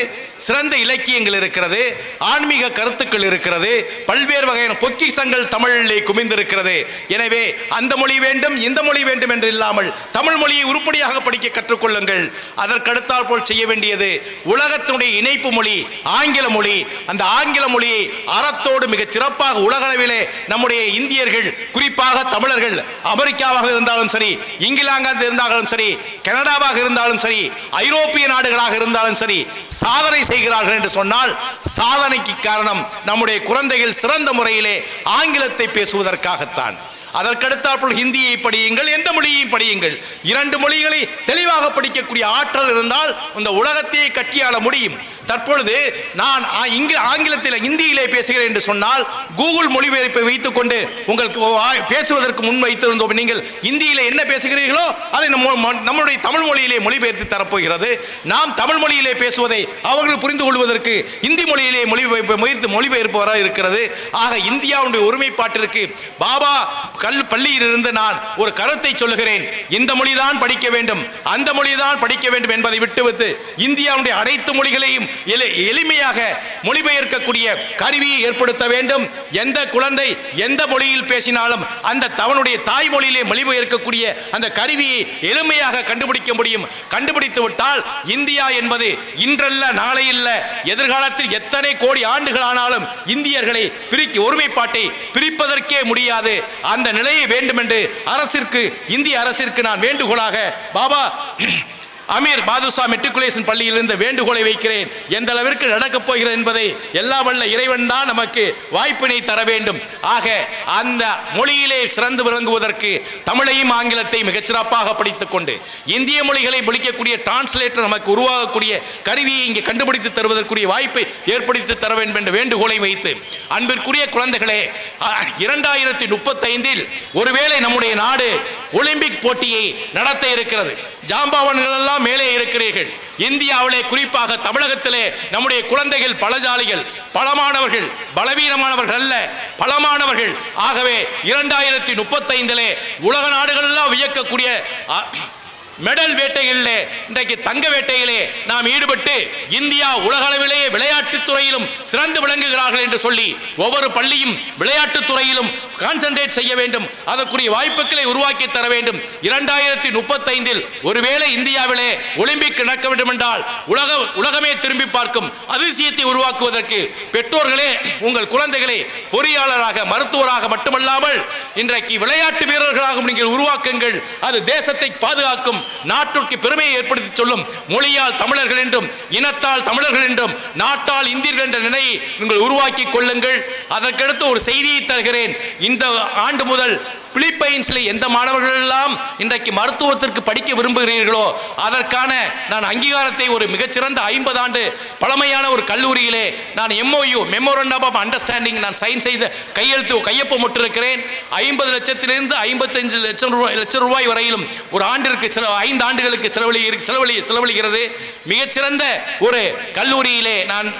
Speaker 6: சிறந்த இலக்கியங்கள் இருக்கிறது, ஆன்மீக கருத்துக்கள் இருக்கிறது, பல்வேறு வகையான பொக்கிஷங்கள் தமிழிலே குமிந்திருக்கிறது. எனவே அந்த மொழி வேண்டும் இந்த மொழி வேண்டும் என்று இல்லாமல் தமிழ் மொழியை உருப்படியாக படிக்க கற்றுக்கொள்ளுங்கள். அதற்கடுத்தால் போல் செய்ய வேண்டியது உலகத்தினுடைய இணைப்பு மொழி ஆங்கில மொழி. அந்த ஆங்கில மொழியை அறத்தோடு மிகச் சிறப்பாக உலகளவிலே நம்முடைய இந்தியர்கள், குறிப்பாக தமிழர்கள், அமெரிக்காவாக இருந்தாலும் சரி, இங்கிலாந்து இருந்தாலும் சரி, கனடாவாக இருந்தாலும் சரி, ஐரோப்பிய நாடுகளாக இருந்தாலும் சரி சாதனை செய்கிறார்கள் என்று சொன்னால் சாதனைக்கு காரணம் நம்முடைய குழந்தைகள் சிறந்த முறையிலே ஆங்கிலத்தை பேசுவதற்காகத்தான். அதற்கடுத்தாற்போல் ஹிந்தியை படியுங்கள், எந்த மொழியையும் படியுங்கள். 2 மொழிகளை தெளிவாக படிக்கக்கூடிய ஆற்றல் இருந்தால் இந்த உலகத்தையே கட்டியாள முடியும். தற்பொழுது நான் இங்கு ஆங்கிலத்தில் இந்தியிலே பேசுகிறேன் என்று சொன்னால் கூகுள் மொழிபெயர்ப்பை வைத்துக்கொண்டு உங்களுக்கு பேசுவதற்கு முன் வைத்திருந்தோம். நீங்கள் இந்தியிலே என்ன பேசுகிறீர்களோ அதை நம்முடைய தமிழ் மொழியிலே மொழிபெயர்த்து தரப்போகிறது. நாம் தமிழ் மொழியிலே பேசுவதை அவர்கள் புரிந்து கொள்வதற்கு இந்தி மொழியிலே மொழிபெயர்ப்பு வர இருக்கிறது. ஆக இந்தியாவுடைய ஒருமைப்பாட்டிற்கு பாபா பள்ளியிலிருந்து நான் ஒரு கருத்தை சொல்லுகிறேன். இந்த மொழிதான் படிக்க வேண்டும், அந்த மொழிதான் படிக்க வேண்டும் என்பதை விட்டுவிட்டு இந்தியாவுடைய அனைத்து மொழிகளையும் எளிமையாக மொழிபெயர்க்கக்கூடிய கருவியை ஏற்படுத்த வேண்டும். எந்த குழந்தை எந்த மொழியில் பேசினாலும் அந்த தவனுடைய தாய்மொழியிலே மொழிபெயர்க்கக்கூடிய அந்த கருவியை எளிமையாக கண்டுபிடிக்க முடியும். கண்டுபிடித்து விட்டால் இந்தியா என்பது இன்றல்ல நாளை இல்ல, எதிர்காலத்தில் எத்தனை கோடி ஆண்டுகள் ஆனாலும் இந்தியர்களை ஒருமைப்பாட்டை பிரிப்பதற்கே முடியாது. அந்த நிலையை வேண்டும் என்று அரசிற்கு, இந்திய அரசிற்கு நான் வேண்டுகோளாக பாபா அமீர் பாதுஷா மெட்ரிகுலேஷன் பள்ளியிலிருந்து வேண்டுகோளை வைக்கிறேன். எந்த அளவிற்கு நடக்கப் போகிறது என்பதை எல்லா வல்ல இறைவன் தான் நமக்கு வாய்ப்பினை தர வேண்டும். ஆக அந்த மொழியிலே சிறந்து விளங்குவதற்கு தமிழையும் ஆங்கிலத்தை மிகச்சிறப்பாக படித்துக் கொண்டு இந்திய மொழிகளை படிக்கக்கூடிய டிரான்ஸ்லேட்டர் நமக்கு உருவாகக்கூடிய கருவியை இங்கே கண்டுபிடித்து தருவதற்குரிய வாய்ப்பை ஏற்படுத்தி தர வேண்டும் என்ற வேண்டுகோளை வைத்து, அன்பிற்குரிய குழந்தைகளே, 2035 ஒருவேளை நம்முடைய நாடு ஒலிம்பிக் போட்டியை நடத்த இருக்கிறது. ஜாம்பவான்கள் எல்லாம் மேலே இருக்கிறீர்கள். இந்தியாவிலே குறிப்பாக தமிழகத்திலே நம்முடைய குழந்தைகள் பலஜாலிகள், பலமானவர்கள், பலவீனமானவர்கள் அல்ல, பலமானவர்கள். ஆகவே 2035 உலக நாடுகள் எல்லாம் வியக்கக்கூடிய மெடல் வேட்டைகளிலே, இன்றைக்கு தங்க வேட்டையிலே நாம் ஈடுபட்டு இந்தியா உலக அளவிலேயே விளையாட்டுத் துறையிலும் சிறந்து விளங்குகிறார்கள் என்று சொல்லி ஒவ்வொரு பள்ளியும் விளையாட்டுத் துறையிலும் கான்சென்ட்ரேட் செய்ய வேண்டும். அதற்குரிய வாய்ப்புகளை உருவாக்கி தர வேண்டும். 2035 ஒருவேளை இந்தியாவிலே ஒலிம்பிக் நடக்க வேண்டும் என்றால் உலகமே திரும்பி பார்க்கும் அதிசயத்தை உருவாக்குவதற்கு பெற்றோர்களே உங்கள் குழந்தைகளை பொறியாளராக, மருத்துவராக மட்டுமல்லாமல் இன்றைக்கு விளையாட்டு வீரர்களாகவும் நீங்கள் உருவாக்குங்கள். அது தேசத்தை பாதுகாக்கும், நாட்டிற்கு பெருமையை ஏற்படுத்தி சொல்லும். மொழியால் தமிழர்கள் என்றும், இனத்தால் தமிழர்கள் என்றும், நாட்டால் இந்தியர்கள் என்ற நிலையை நீங்கள் உருவாக்கி கொள்ளுங்கள். அதற்கடுத்து ஒரு செய்தியை தருகிறேன். இந்த ஆண்டு முதல் பிலிப்பைன்ஸில் எந்த மாணவர்கள் எல்லாம் இன்றைக்கு மருத்துவத்திற்கு படிக்க விரும்புகிறீர்களோ அதற்கான நான் அங்கீகாரத்தை ஒரு மிகச்சிறந்த 50 ஆண்டு பழமையான ஒரு கல்லூரியிலே நான் MOU மெமோரண்டம் ஆஃப் அண்டர்ஸ்டாண்டிங் நான் சைன் செய்து கையொப்பமிட்டிருக்கிறேன். 50 லட்சத்திலிருந்து 55 லட்சம் ரூபாய் வரையிலும் ஒரு ஆண்டிற்கு 5 ஆண்டுகளுக்கு செலவழிகிறது. மிகச்சிறந்த ஒரு கல்லூரியிலே நான்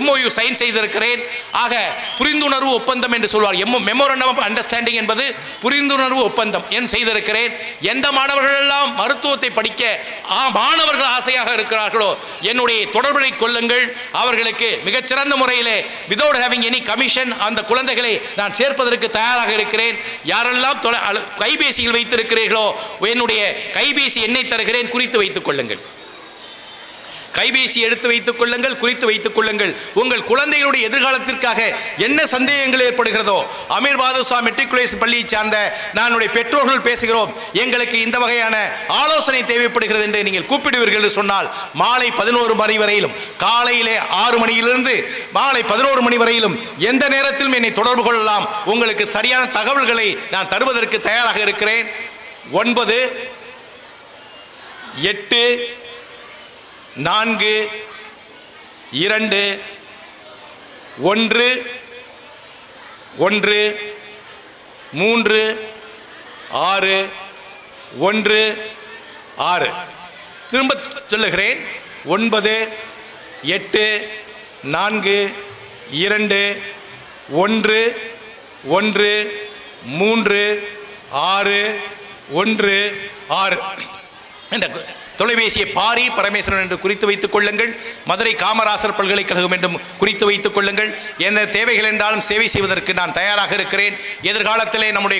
Speaker 6: MOU சைன் செய்திருக்கிறேன். ஆக புரிந்துணர்வு ஒப்பந்தம் என்று சொல்வார். மெமோரண்டம் ஆஃப் அண்டர்ஸ்டாண்டிங் என்பது புரிந்துணர்வு ஒப்பந்தம் என் செய்திருக்கிறேன். எந்த மாணவர்கள் எல்லாம் மருத்துவத்தை படிக்க மாணவர்கள் ஆசையாக இருக்கிறார்களோ என்னுடைய தொடர்பை கொள்ளுங்கள். அவர்களுக்கு மிகச்சிறந்த முறையிலே விதவுட் ஹேவிங் எனி கமிஷன் அந்த குழந்தைகளை நான் சேர்ப்பதற்கு தயாராக இருக்கிறேன். யாரெல்லாம் கைபேசியில் வைத்திருக்கிறீர்களோ என்னுடைய கைபேசி எண்ணை தருகிறேன், குறித்து வைத்துக் கொள்ளுங்கள். கைபேசி எடுத்து வைத்துக் கொள்ளுங்கள், குறித்து வைத்துக் கொள்ளுங்கள். உங்கள் குழந்தைகளுடைய எதிர்காலத்திற்காக என்ன சந்தேகங்கள் ஏற்படுகிறதோ அமீர் பாதுஷா மெட்ரிகுலேஷன் பள்ளியை சார்ந்த நானுடைய பெற்றோர்கள் பேசுகிறோம். எங்களுக்கு இந்த வகையான ஆலோசனை தேவைப்படுகிறது என்று நீங்கள் கூப்பிடுவீர்கள் என்று சொன்னால் மாலை 11 மணி வரையிலும், காலையிலே 6 மணியிலிருந்து மாலை 11 மணி வரையிலும் எந்த நேரத்திலும் என்னை தொடர்பு கொள்ளலாம். உங்களுக்கு சரியான தகவல்களை நான் தருவதற்கு தயாராக இருக்கிறேன். 9 8 4 2 1 1 3 6 1 6. திரும்ப சொல்லுகிறேன். 9 8 4 2 1 1 3 6 1 6 என்ற தொலைபேசியை பாரி பரமேஸ்வரன் என்று குறித்து வைத்துக் கொள்ளுங்கள். மதுரை காமராசர் பல்கலைக்கழகம் என்றும் குறித்து வைத்துக் கொள்ளுங்கள். என்ன தேவைகள் என்றாலும் சேவை செய்வதற்கு நான் தயாராக இருக்கிறேன். எதிர்காலத்திலே நம்முடைய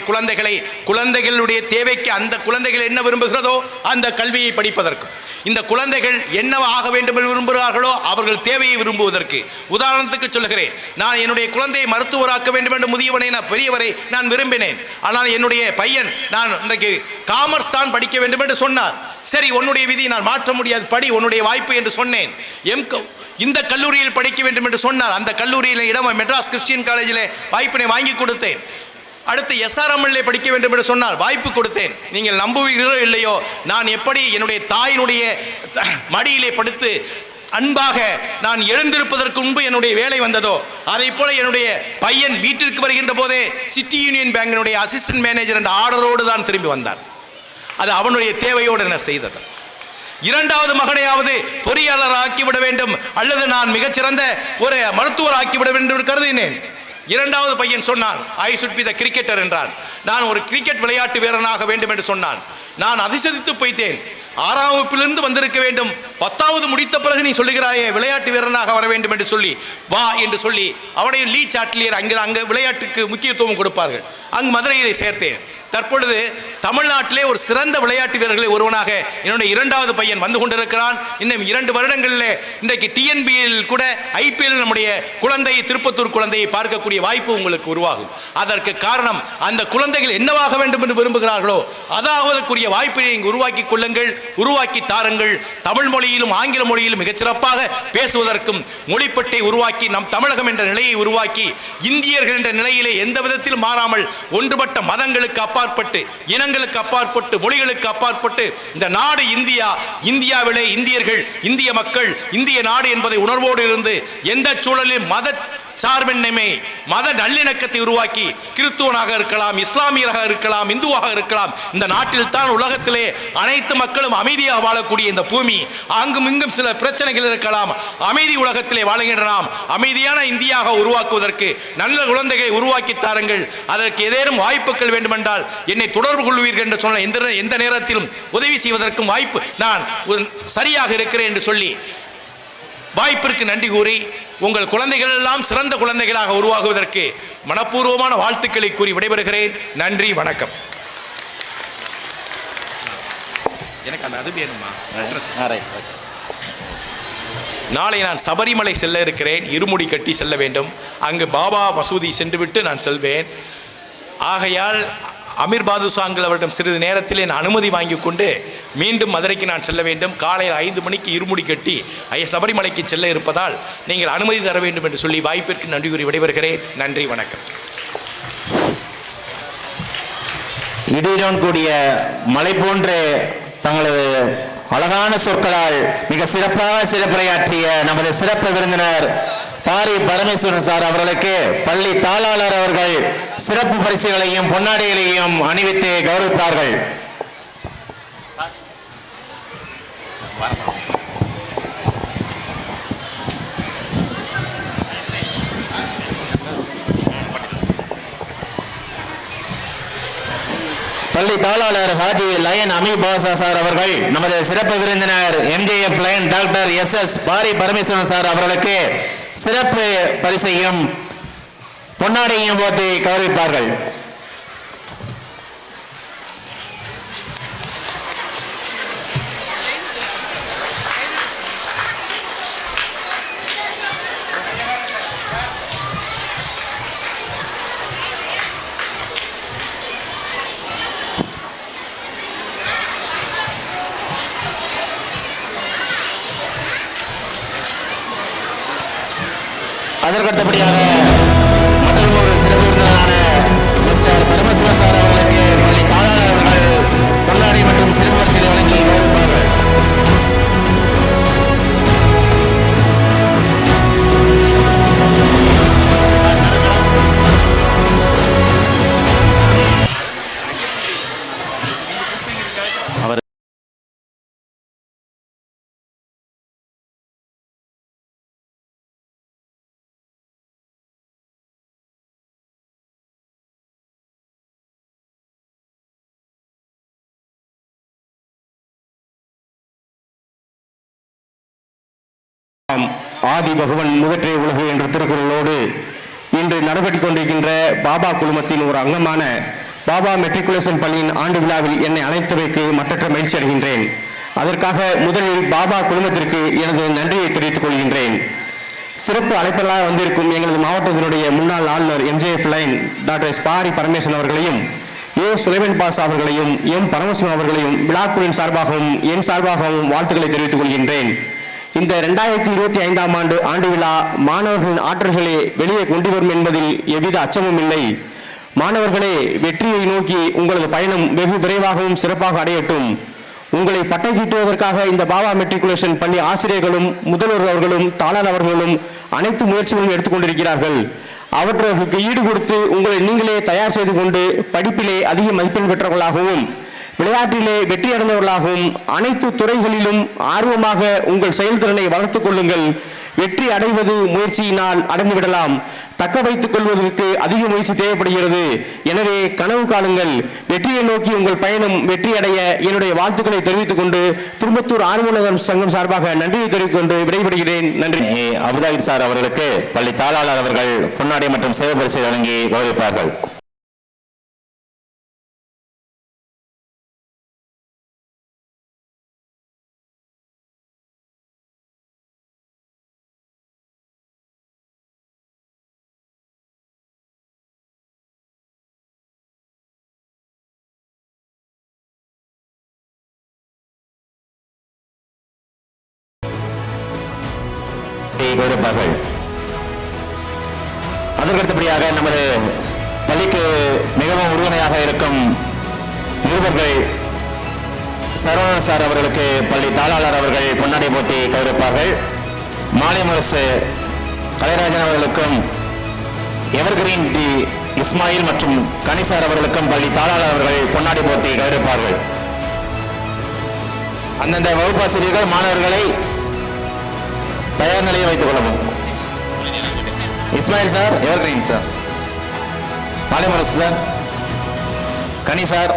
Speaker 6: குழந்தைகளுடைய தேவைக்கு அந்த குழந்தைகள் என்ன விரும்புகிறதோ அந்த கல்வியை படிப்பதற்கு, இந்த குழந்தைகள் என்னவா ஆக வேண்டும் என்று விரும்புகிறார்களோ அவர்கள் தேவையை விரும்புவதற்கு. உதாரணத்துக்கு சொல்லுகிறேன், நான் என்னுடைய குழந்தையை மருத்துவராக்க வேண்டும் என்று முதியவனை நான் பெரியவரை நான் விரும்பினேன். ஆனால் என்னுடைய பையன் நான் இன்றைக்கு காமர்ஸ் தான் படிக்க வேண்டும் என்று சொன்னார். சரி, உன்னுடைய விதி, நான் மாற்ற முடியாது, படி, உன்னுடைய வாய்ப்பு என்று சொன்னேன். இந்த கல்லூரியில் படிக்க வேண்டும் என்று சொன்னார். அந்த கல்லூரியில் இடம் மெட்ராஸ் கிறிஸ்டியன் காலேஜில் வாய்ப்பினை வாங்கி கொடுத்தேன். அடுத்து SRML படிக்க வேண்டும் என்று சொன்னால் வாய்ப்பு கொடுத்தேன். நீங்கள் நம்புவீர்களோ இல்லையோ, நான் எப்படி என்னுடைய தாயினுடைய மடியிலே படுத்து அன்பாக நான் எழுந்திருப்பதற்கு முன்பு என்னுடைய வேலை வந்ததோ, அதை போல என்னுடைய பையன் வீட்டிற்கு வருகின்ற போதே சிட்டி யூனியன் பேங்கினுடைய அசிஸ்டன்ட் மேனேஜர் என்ற ஆர்டரோடு தான் திரும்பி வந்தான். அது அவனுடைய தேவையோடு என்ன செய்தது. இரண்டாவது மகனையாவது பொறியாளர் ஆக்கிவிட வேண்டும் அல்லது நான் மிகச்சிறந்த ஒரு மருத்துவர் ஆக்கிவிட வேண்டும் என்று கருதினேன். இரண்டாவது பையன் சொன்னான், ஐ சுட் பி த கிரிக்கெட்டர் என்றான். நான் ஒரு கிரிக்கெட் விளையாட்டு வீரனாக வேண்டும் என்று சொன்னான். நான் அதிசயித்து போய்த்தேன். 6ஆம் வகுப்பிலிருந்து வந்திருக்க வேண்டும், 10வது முடித்த பிறகு நீ சொல்லுகிறாயே விளையாட்டு வீரனாக வர வேண்டும் என்று சொல்லி வா என்று சொல்லி அவனையும் லீ சாட்லியர் அங்கே விளையாட்டுக்கு முக்கியத்துவம் கொடுப்பார்கள், அங்கு மதுரையை சேர்த்தேன். தற்பொழுது தமிழ்நாட்டிலே ஒரு சிறந்த விளையாட்டு வீரர்களை ஒருவனாக என்னுடைய இரண்டாவது பையன் வந்து கொண்டிருக்கிறான். இன்னும் 2 வருடங்களில் இன்றைக்கு டிஎன்பியில் கூட ஐபிஎல் நம்முடைய குழந்தையை, திருப்பத்தூர் குழந்தையை பார்க்கக்கூடிய வாய்ப்பு உங்களுக்கு உருவாகும். அதற்கு காரணம் அந்த குழந்தைகள் என்னவாக வேண்டும் என்று விரும்புகிறார்களோ அதாவதுக்குரிய வாய்ப்பை இங்கு உருவாக்கி கொள்ளுங்கள், உருவாக்கி தாருங்கள். தமிழ் மொழியிலும் ஆங்கில மொழியிலும் மிகச்சிறப்பாக பேசுவதற்கும் மொழிப்பட்டை உருவாக்கி நம் தமிழகம் என்ற நிலையை உருவாக்கி இந்தியர்கள் என்ற நிலையிலே எந்த விதத்திலும் மாறாமல் ஒன்றுபட்ட மதங்களுக்கு அப்பாற்பட்டு, இனங்களுக்கு அப்பாற்பட்டு, மொழிகளுக்கு அப்பாற்பட்டு இந்த நாடு இந்தியா, இந்தியாவிலே இந்தியர்கள், இந்திய மக்கள், இந்திய நாடு என்பதை உணர்வோடு இருந்து எந்த சூழலில் மத சார்பின்மை, மத நல்லிணக்கத்தை உருவாக்கி கிறிஸ்துவனாக இருக்கலாம், இஸ்லாமியராக இருக்கலாம், இந்துவாக இருக்கலாம், இந்த நாட்டில் தான் உலகத்திலே அனைத்து மக்களும் அமைதியாக வாழக்கூடிய இந்த பூமி. அங்கும் இங்கும் சில பிரச்சனைகள் இருக்கலாம், அமைதி உலகத்திலே வாழுகின்ற நாம் அமைதியான இந்தியாவை உருவாக்குவதற்கு நல்ல குழந்தைகளை உருவாக்கி தாருங்கள். அதற்கு ஏதேனும் வாய்ப்புகள் வேண்டுமென்றால் என்னை தொடர்பு கொள்வீர்கள் என்று சொன்ன எந்த நேரத்திலும் உதவி செய்வதற்கும் வாய்ப்பு நான் சரியாக இருக்கிறேன் என்று சொல்லி வாய்ப்பிற்கு நன்றி கூறி உங்கள் குழந்தைகள் எல்லாம் சிறந்த குழந்தைகளாக உருவாகுவதற்கு மனப்பூர்வமான வாழ்த்துக்களை கூறி விடைபெறுகிறேன். நன்றி, வணக்கம். எனக்கு அந்த அது வேணுமா? நாளை நான் சபரிமலை செல்ல இருக்கிறேன். இருமுடி கட்டி செல்ல வேண்டும். அங்கு பாபா மசூதி சென்றுவிட்டு நான் செல்வேன். ஆகையால் அமீர் பாதுஷாங்கள் அவரிடம் சிறிது நேரத்திலே நான் அனுமதி வாங்கி கொண்டு மீண்டும் மதுரைக்கு நான் செல்ல வேண்டும். காலையில் 5 மணிக்கு இருமுடி கட்டி சபரிமலைக்கு செல்ல இருப்பதால் நீங்கள் அனுமதி தர வேண்டும் என்று சொல்லி வாய்ப்பிற்கு நன்றி கூறி விடைபெறுகிறேன். நன்றி, வணக்கம்.
Speaker 3: இடியுடன் கூடிய மலை போன்று தங்களது அழகான சொற்களால் மிக சிறப்பாக சிறப்புரையாற்றிய நமது சிறப்பு விருந்தினர் பாரி பரமேஸ்வரன் சார் அவர்களுக்கு பள்ளி தாளாளர் அவர்கள் சிறப்பு பரிசுகளையும் பொன்னாடிகளையும் அணிவித்து கௌரவிப்பார்கள். பள்ளி தாளாளர் ஹாஜி லயன் அமீர் பாஷா சார் அவர்கள் நமது சிறப்பு விருந்தினர் MJF lion doctor SS Pari Parameswaran sir அவர்களுக்கு சிறப்பு பரிசையும் பொன்னாடையும் போட்டு கௌரவிப்பார்கள். அதற்கடுத்தபடியாக மற்றும் ஒரு சிறப்பு விருந்தினரான மிஸ்டர் பரமசிவன் சார் அவர்களுக்கு பள்ளி தாளாளர்கள் பொன்னாடை மற்றும் சிறப்பு பரிசுகளை வழங்கி கௌரவிப்பார்கள்.
Speaker 7: ஆதி பகவன் முதற்றே உலகு என்ற திருக்குறளோடு இன்று நடைபெற்றுக் கொண்டிருக்கின்ற பாபா குழுமத்தின் ஒரு அங்கமான பாபா மெட்ரிகுலேஷன் பள்ளியின் ஆண்டு விழாவில் என்னை அழைத்தமைக்கு மற்றற்ற மகிழ்ச்சி அடைகின்றேன். அதற்காக முதலில் பாபா குழுமத்திற்கு எனது நன்றியை தெரிவித்துக் கொள்கின்றேன். சிறப்பு அழைப்பாளராக வந்திருக்கும் எங்களது மாவட்டத்தினுடைய முன்னாள் ஆளுநர் MJF lion doctor S Pari Parameswaran அவர்களையும், ஏ சுலைமன் பாஸ் அவர்களையும், எம் பரமசிவம் அவர்களையும் விழாக்குழுவின் சார்பாகவும் என் சார்பாகவும் வாழ்த்துக்களை தெரிவித்துக் கொள்கின்றேன். இந்த 2025ஆம் ஆண்டு விழா மாணவர்களின் ஆற்றல்களை வெளியே கொண்டு வரும் என்பதில் எவ்வித அச்சமும் இல்லை. மாணவர்களே, வெற்றியை நோக்கி உங்களது பயணம் வெகு விரைவாகவும் சிறப்பாக அடையட்டும். உங்களை பட்டை தீட்டுவதற்காக இந்த பாபா மெட்ரிகுலேஷன் பள்ளி ஆசிரியர்களும் முதல்வர் அவர்களும் தாளாளர் அவர்களும் அனைத்து முயற்சிகளும் எடுத்துக்கொண்டிருக்கிறார்கள். அவர்களுக்கு ஈடு கொடுத்து உங்களை நீங்களே தயார் செய்து கொண்டு படிப்பிலே அதிக மதிப்பெண் பெற்றவர்களாகவும் விளையாட்டிலே வெற்றி அடைந்தவர்களாகவும் அனைத்து துறைகளிலும் ஆர்வமாக உங்கள் செயல்திறனை வளர்த்துக் கொள்ளுங்கள். வெற்றி அடைவது முயற்சியினால் அடைந்துவிடலாம். தக்க வைத்துக் கொள்வதற்கு அதிக முயற்சி தேவைப்படுகிறது. எனவே கனவு காணுங்கள். வெற்றியை நோக்கி உங்கள் பயணம் வெற்றி அடைய என்னுடைய வாழ்த்துக்களை தெரிவித்துக் கொண்டு திரும்பத்தூர் ஆர்வலர் சங்கம் சார்பாக நன்றியை தெரிவித்துக் கொண்டு விடைபெறுகிறேன். நன்றி.
Speaker 3: அபுதாகிர் சார் அவர்களுக்கு பள்ளி தாளாளர் அவர்கள் பொன்னாடை மற்றும் சேவை பரிசை வழங்கி கௌரவிப்பார்கள். கௌரவிப்பார்கள். அதற்கடுத்தபடியாக நமது பள்ளிக்கு மிகவும் உறுதுணையாக இருக்கும் நிருபர்கள் சரவணன் சார் அவர்களுக்கு பள்ளி தாளாளர் அவர்கள் பொன்னாடை போட்டி கௌரவிப்பார்கள். மாலை முரசு கலைராஜன் அவர்களுக்கும் எவர்கிரீன் டி இஸ்மாயில் மற்றும் கனிசார் அவர்களுக்கும் பள்ளி தாளாளர் அவர்கள் பொன்னாடை போட்டி கௌரவிப்பார்கள். அந்தந்த வகுப்பாசிரியர்கள் மாணவர்களை தயார் நிலையை வைத்துக் கொள்ளவும். Ismail sir, evergreen sir, Malaimurasu sir, கனி சார்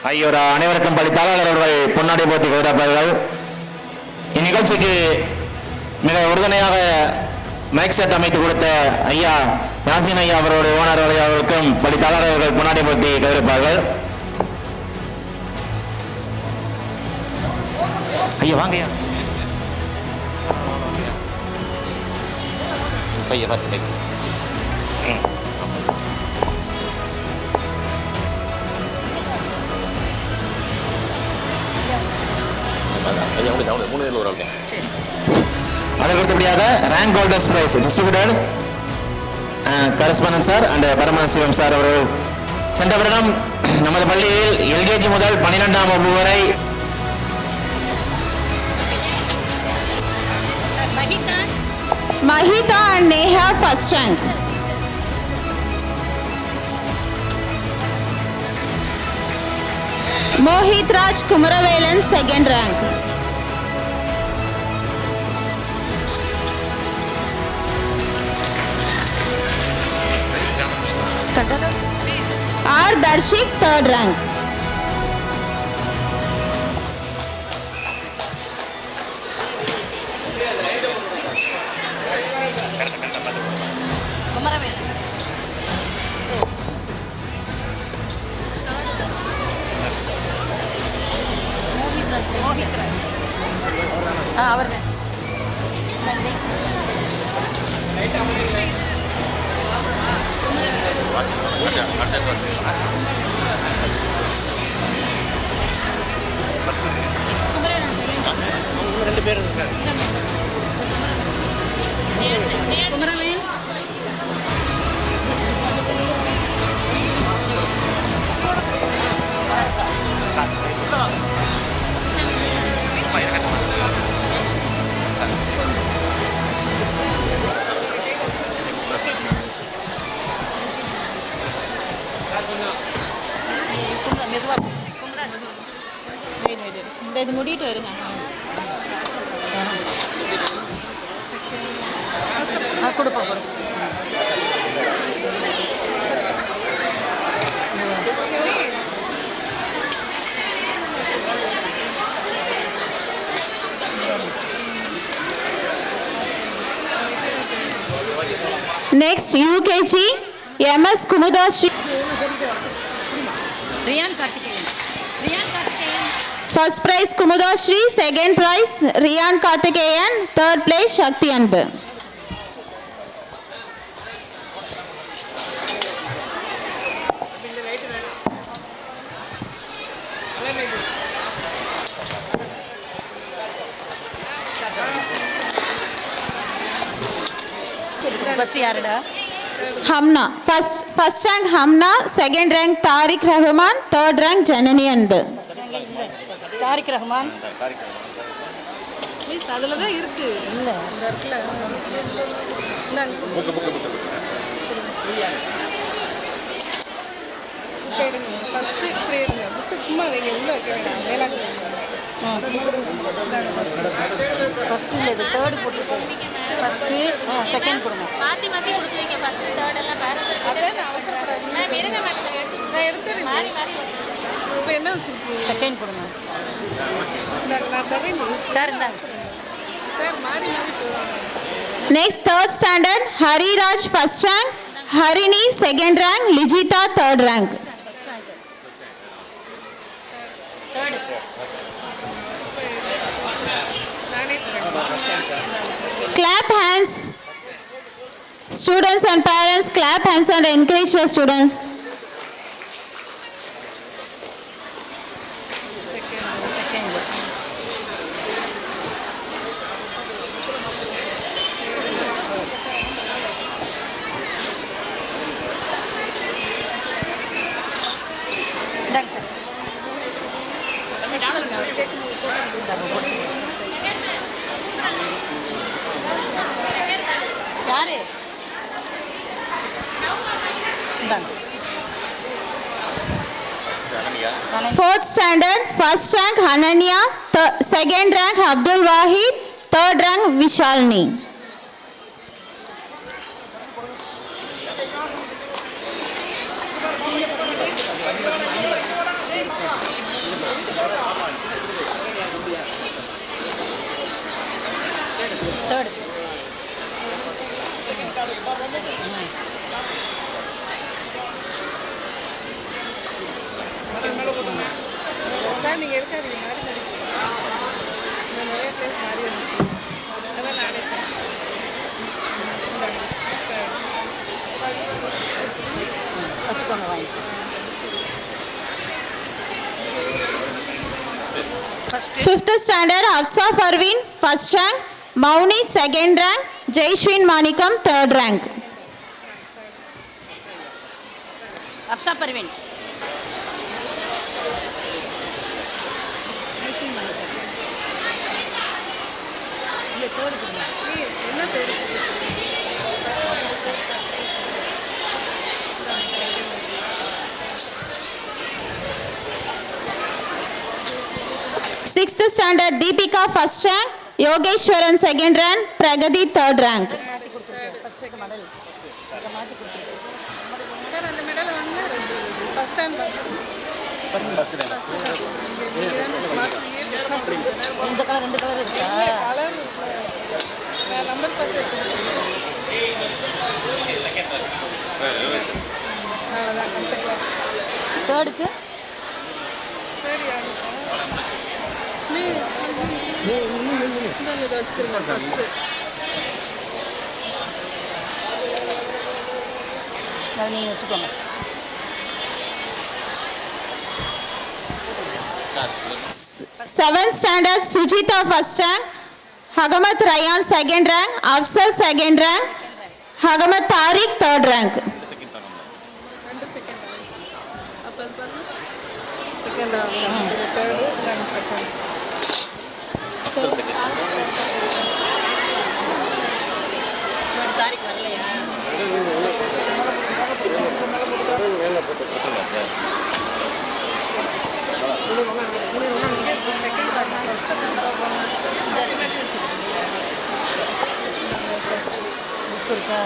Speaker 3: ஆகியோர் அனைவருக்கும் பள்ளி தாளாளர் அவர்கள் பொன்னாடை போட்டி கௌரவிப்பார்கள். இந்நிகழ்ச்சிக்கு மிக உறுதுணையாக மைக் செட் அமைத்து கொடுத்த ஐயா யாசின் ஐயா அவருடைய ஓனர் அவர்களுக்கும் பள்ளி தாளாளர் அவர்கள் பொன்னாடை போட்டி கௌரவிப்பார்கள். ஐயா வாங்கய்யா. ஐயா பார்த்து அதற்கடுத்தபடியாக rank holders prize distributed correspondent sir and Paramasivam sir அவர்கள் சென்ற வருடம் நமது பள்ளியில் எல்கேஜி முதல் 12ஆம் வகுப்பு வரை
Speaker 2: Mahita and Neha first rank. Mohit Raj Kumaravelan second rank. R Darshik third rank.
Speaker 8: இது முடிட்டு வருங்க. கொடுப்போம்.
Speaker 2: Next UKG MS Kumudashri.
Speaker 8: Riyan Karthikeyan.
Speaker 2: First prize Kumudashri, second prize Riyan Karthikeyan, third place Shakti Anbu.
Speaker 8: First யாருடா?
Speaker 2: Hamna. First rank Hamna, second rank Tariq Rahman, third rank Janani Anbu.
Speaker 8: Tariq Rahman.
Speaker 1: Miss அதில் தான் இருக்கு இல்லை இந்த இருக்குல்ல இந்தாங்க கேளுங்க first இப்படி இருங்க புக்கு சும்மா வைங்க உள்ள வைக்க வேண்டாம் மேலாக இந்தாங்க
Speaker 8: ஃபஸ்ட்டு இல்லை இது தேர்டு போட்டுருக்கோம். ஃபஸ்ட்டு செகண்ட் கொடுங்க.
Speaker 9: மாற்றி மாற்றி கொடுக்குறீங்க ஃபஸ்ட்டு தேர்ட் எல்லாம்
Speaker 1: அதான் நான் அவசரப்படாது நான் எடுத்துறேன் இப்போ என்ன வச்சுருக்கீங்க
Speaker 8: செகண்ட் கொடுங்க.
Speaker 1: இந்தாங்க நான் தரேன்
Speaker 8: சார் இந்தாங்க.
Speaker 1: சார் மாறி மாறி போவாங்க.
Speaker 2: Next, third standard, Hariraj first rank, Harini second rank, Lijita third rank.
Speaker 8: Third.
Speaker 1: நானே தரேன்.
Speaker 2: Clap hands. Students and parents, clap hands and encourage the students.
Speaker 8: Second. இந்தாங்க சார். யாரு? இந்தாங்க.
Speaker 2: Fourth standard, first rank Hananya, second rank Abdul Wahid, third rank Vishalini.
Speaker 8: Third.
Speaker 1: Sir நீங்கள் இருக்காதீங்க மாறி மாறி நான் நிறைய பிளேஸ் மாறி வந்துச்சு அதான் நானே தரேன்.
Speaker 8: வச்சுக்கோங்க வாங்கி. First
Speaker 2: Fifth standard, Hafsa Parveen, first rank, Mauni, second rank, Jaishwin Manikam, third rank.
Speaker 8: Aqsa Parveen. இல்லை தேர்டு கொடுங்க.
Speaker 1: ப்ளீஸ் என்ன பேர்
Speaker 2: Sixth standard, Deepika first rank, Yogeshwaran second rank, Pragati third rank.
Speaker 8: மாற்றி கொடுத்துருக்கேன். ஃபஸ்ட்டுக்கு மெடல் இதை மாற்றி கொடுத்துருக்கேன்.
Speaker 1: சார் அந்த மெடலை வாங்கினா ஃபஸ்ட் ஸ்டாண்ட்
Speaker 8: இந்த கலர் ரெண்டு கலர் இருக்கா?
Speaker 1: கலர் நான் நம்பர் பார்த்து அவ்வளோதான் அடுத்த கிளாஸ்
Speaker 8: தேர்டுக்கு
Speaker 1: சரி இந்த இதை வச்சுக்கிறேங்க ஃபஸ்ட்டு
Speaker 8: அதை நீங்கள் வச்சுக்கோங்க.
Speaker 2: Seventh standard, Sujita first rank, Hagamat Rayan second rank, Afsal second rank, Hagamat Tariq third rank.
Speaker 1: ரெண்டு செகண்ட் அப்போ அது பாருங்க செகண்ட் தேர்டு நாங்கள் செகண்ட்
Speaker 8: தாரிக் வரலையா? புக் இருக்கா?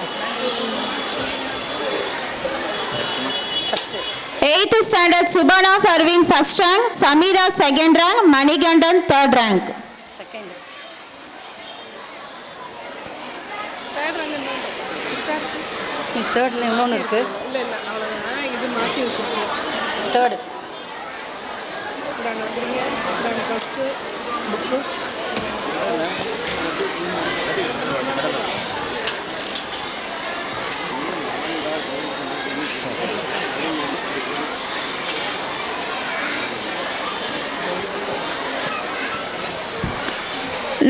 Speaker 2: Eighth standard, Subhana Parveen first rank, Samira second rank, Manigandan third rank.
Speaker 8: Second.
Speaker 1: Third rank
Speaker 8: miss தேர்டில் இன்னொன்று இருக்குது.
Speaker 1: இல்லை இல்லை அவ்வளோதான் இது மாற்றி வச்சுருக்கோம்
Speaker 8: தேர்டு
Speaker 1: இந்தாங்க கொடுங்க இந்தாங்க first
Speaker 8: book.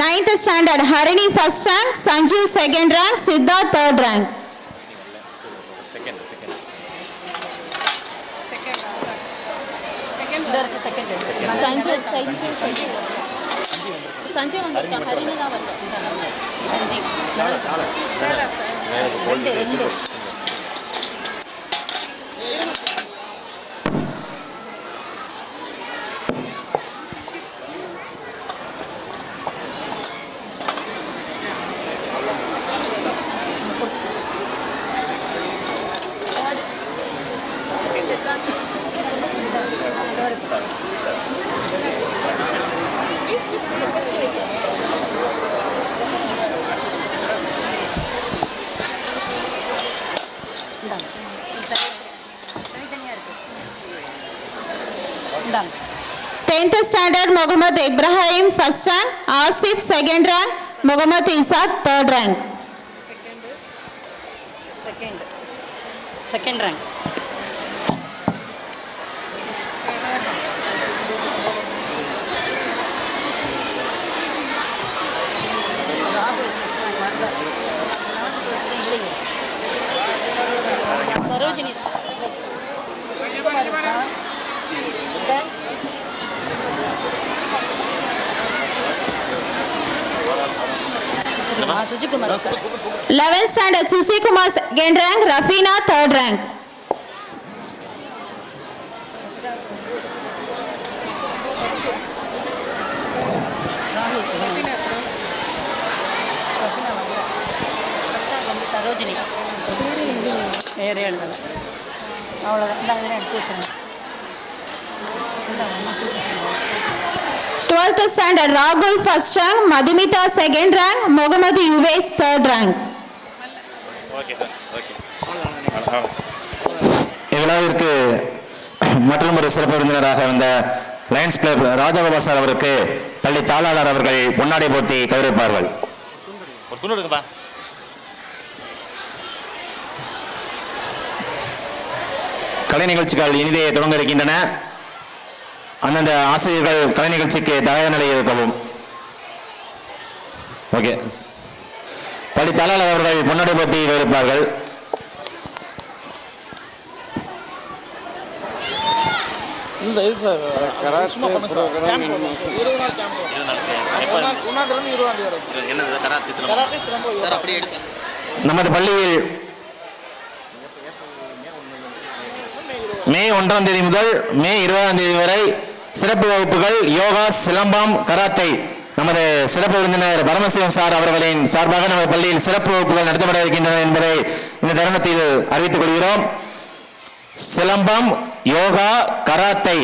Speaker 2: Ninth standard, Harini first rank, Sanjeev second rank, Siddharth third rank.
Speaker 1: Second second
Speaker 9: Sanjay வந்திருக்கான், ஹரிணி தான் வரல.
Speaker 8: ரெண்டு இந்தாங்க.
Speaker 2: 10th standard Mohammad Ibrahim first rank, Asif second rank, Mohammad Isa third rank.
Speaker 8: Second rank. Sarojini sir.
Speaker 2: 11th standard Susi Kumar second rank, Rafina third rank.
Speaker 8: Sarojini வேறே எழுதலை. அவ்வளோதான். இந்த அதில் எடுத்து வச்சுருங்க.
Speaker 2: 12th standard Rahul first rank, Madhumita second rank, Mohammad Uwais third rank.
Speaker 3: இவ்விழாவிற்கு மற்றொரு சிறப்பு விருந்தினராக வந்த லயன்ஸ் கிளப் ராஜகோபால் சார் அவருக்கு பள்ளி தாளாளர் அவர்கள் பொன்னாடை போட்டி கௌரவிப்பார்கள். கலை நிகழ்ச்சிகள் இனிதே தொடங்க இருக்கின்றன. அந்தந்த ஆசிரியர்கள் கலை நிகழ்ச்சிக்கு தயார் நிலையில் இருக்கவும். ஓகே, பள்ளி தாளாளர் அவர்கள் பொன்னாடை போட்டி கௌரவிப்பார்கள்.
Speaker 10: இந்த இது சார்
Speaker 4: கராத்தே ப்ரோக்ராம்
Speaker 3: நமது பள்ளியில் மே 1ஆம் தேதி முதல் மே 20ஆம் தேதி வரை சிறப்பு வகுப்புகள் யோகா, சிலம்பம், கராத்தே நமது சிறப்பு விருந்தினர் பரமசிவம் சார் அவர்களின் சார்பாக நமது பள்ளியில் சிறப்பு வகுப்புகள் நடத்தப்பட இருக்கின்றன என்பதை இந்த தருணத்தில் அறிவித்துக் கொள்கிறோம். சிலம்பம், யோகா, கராத்தே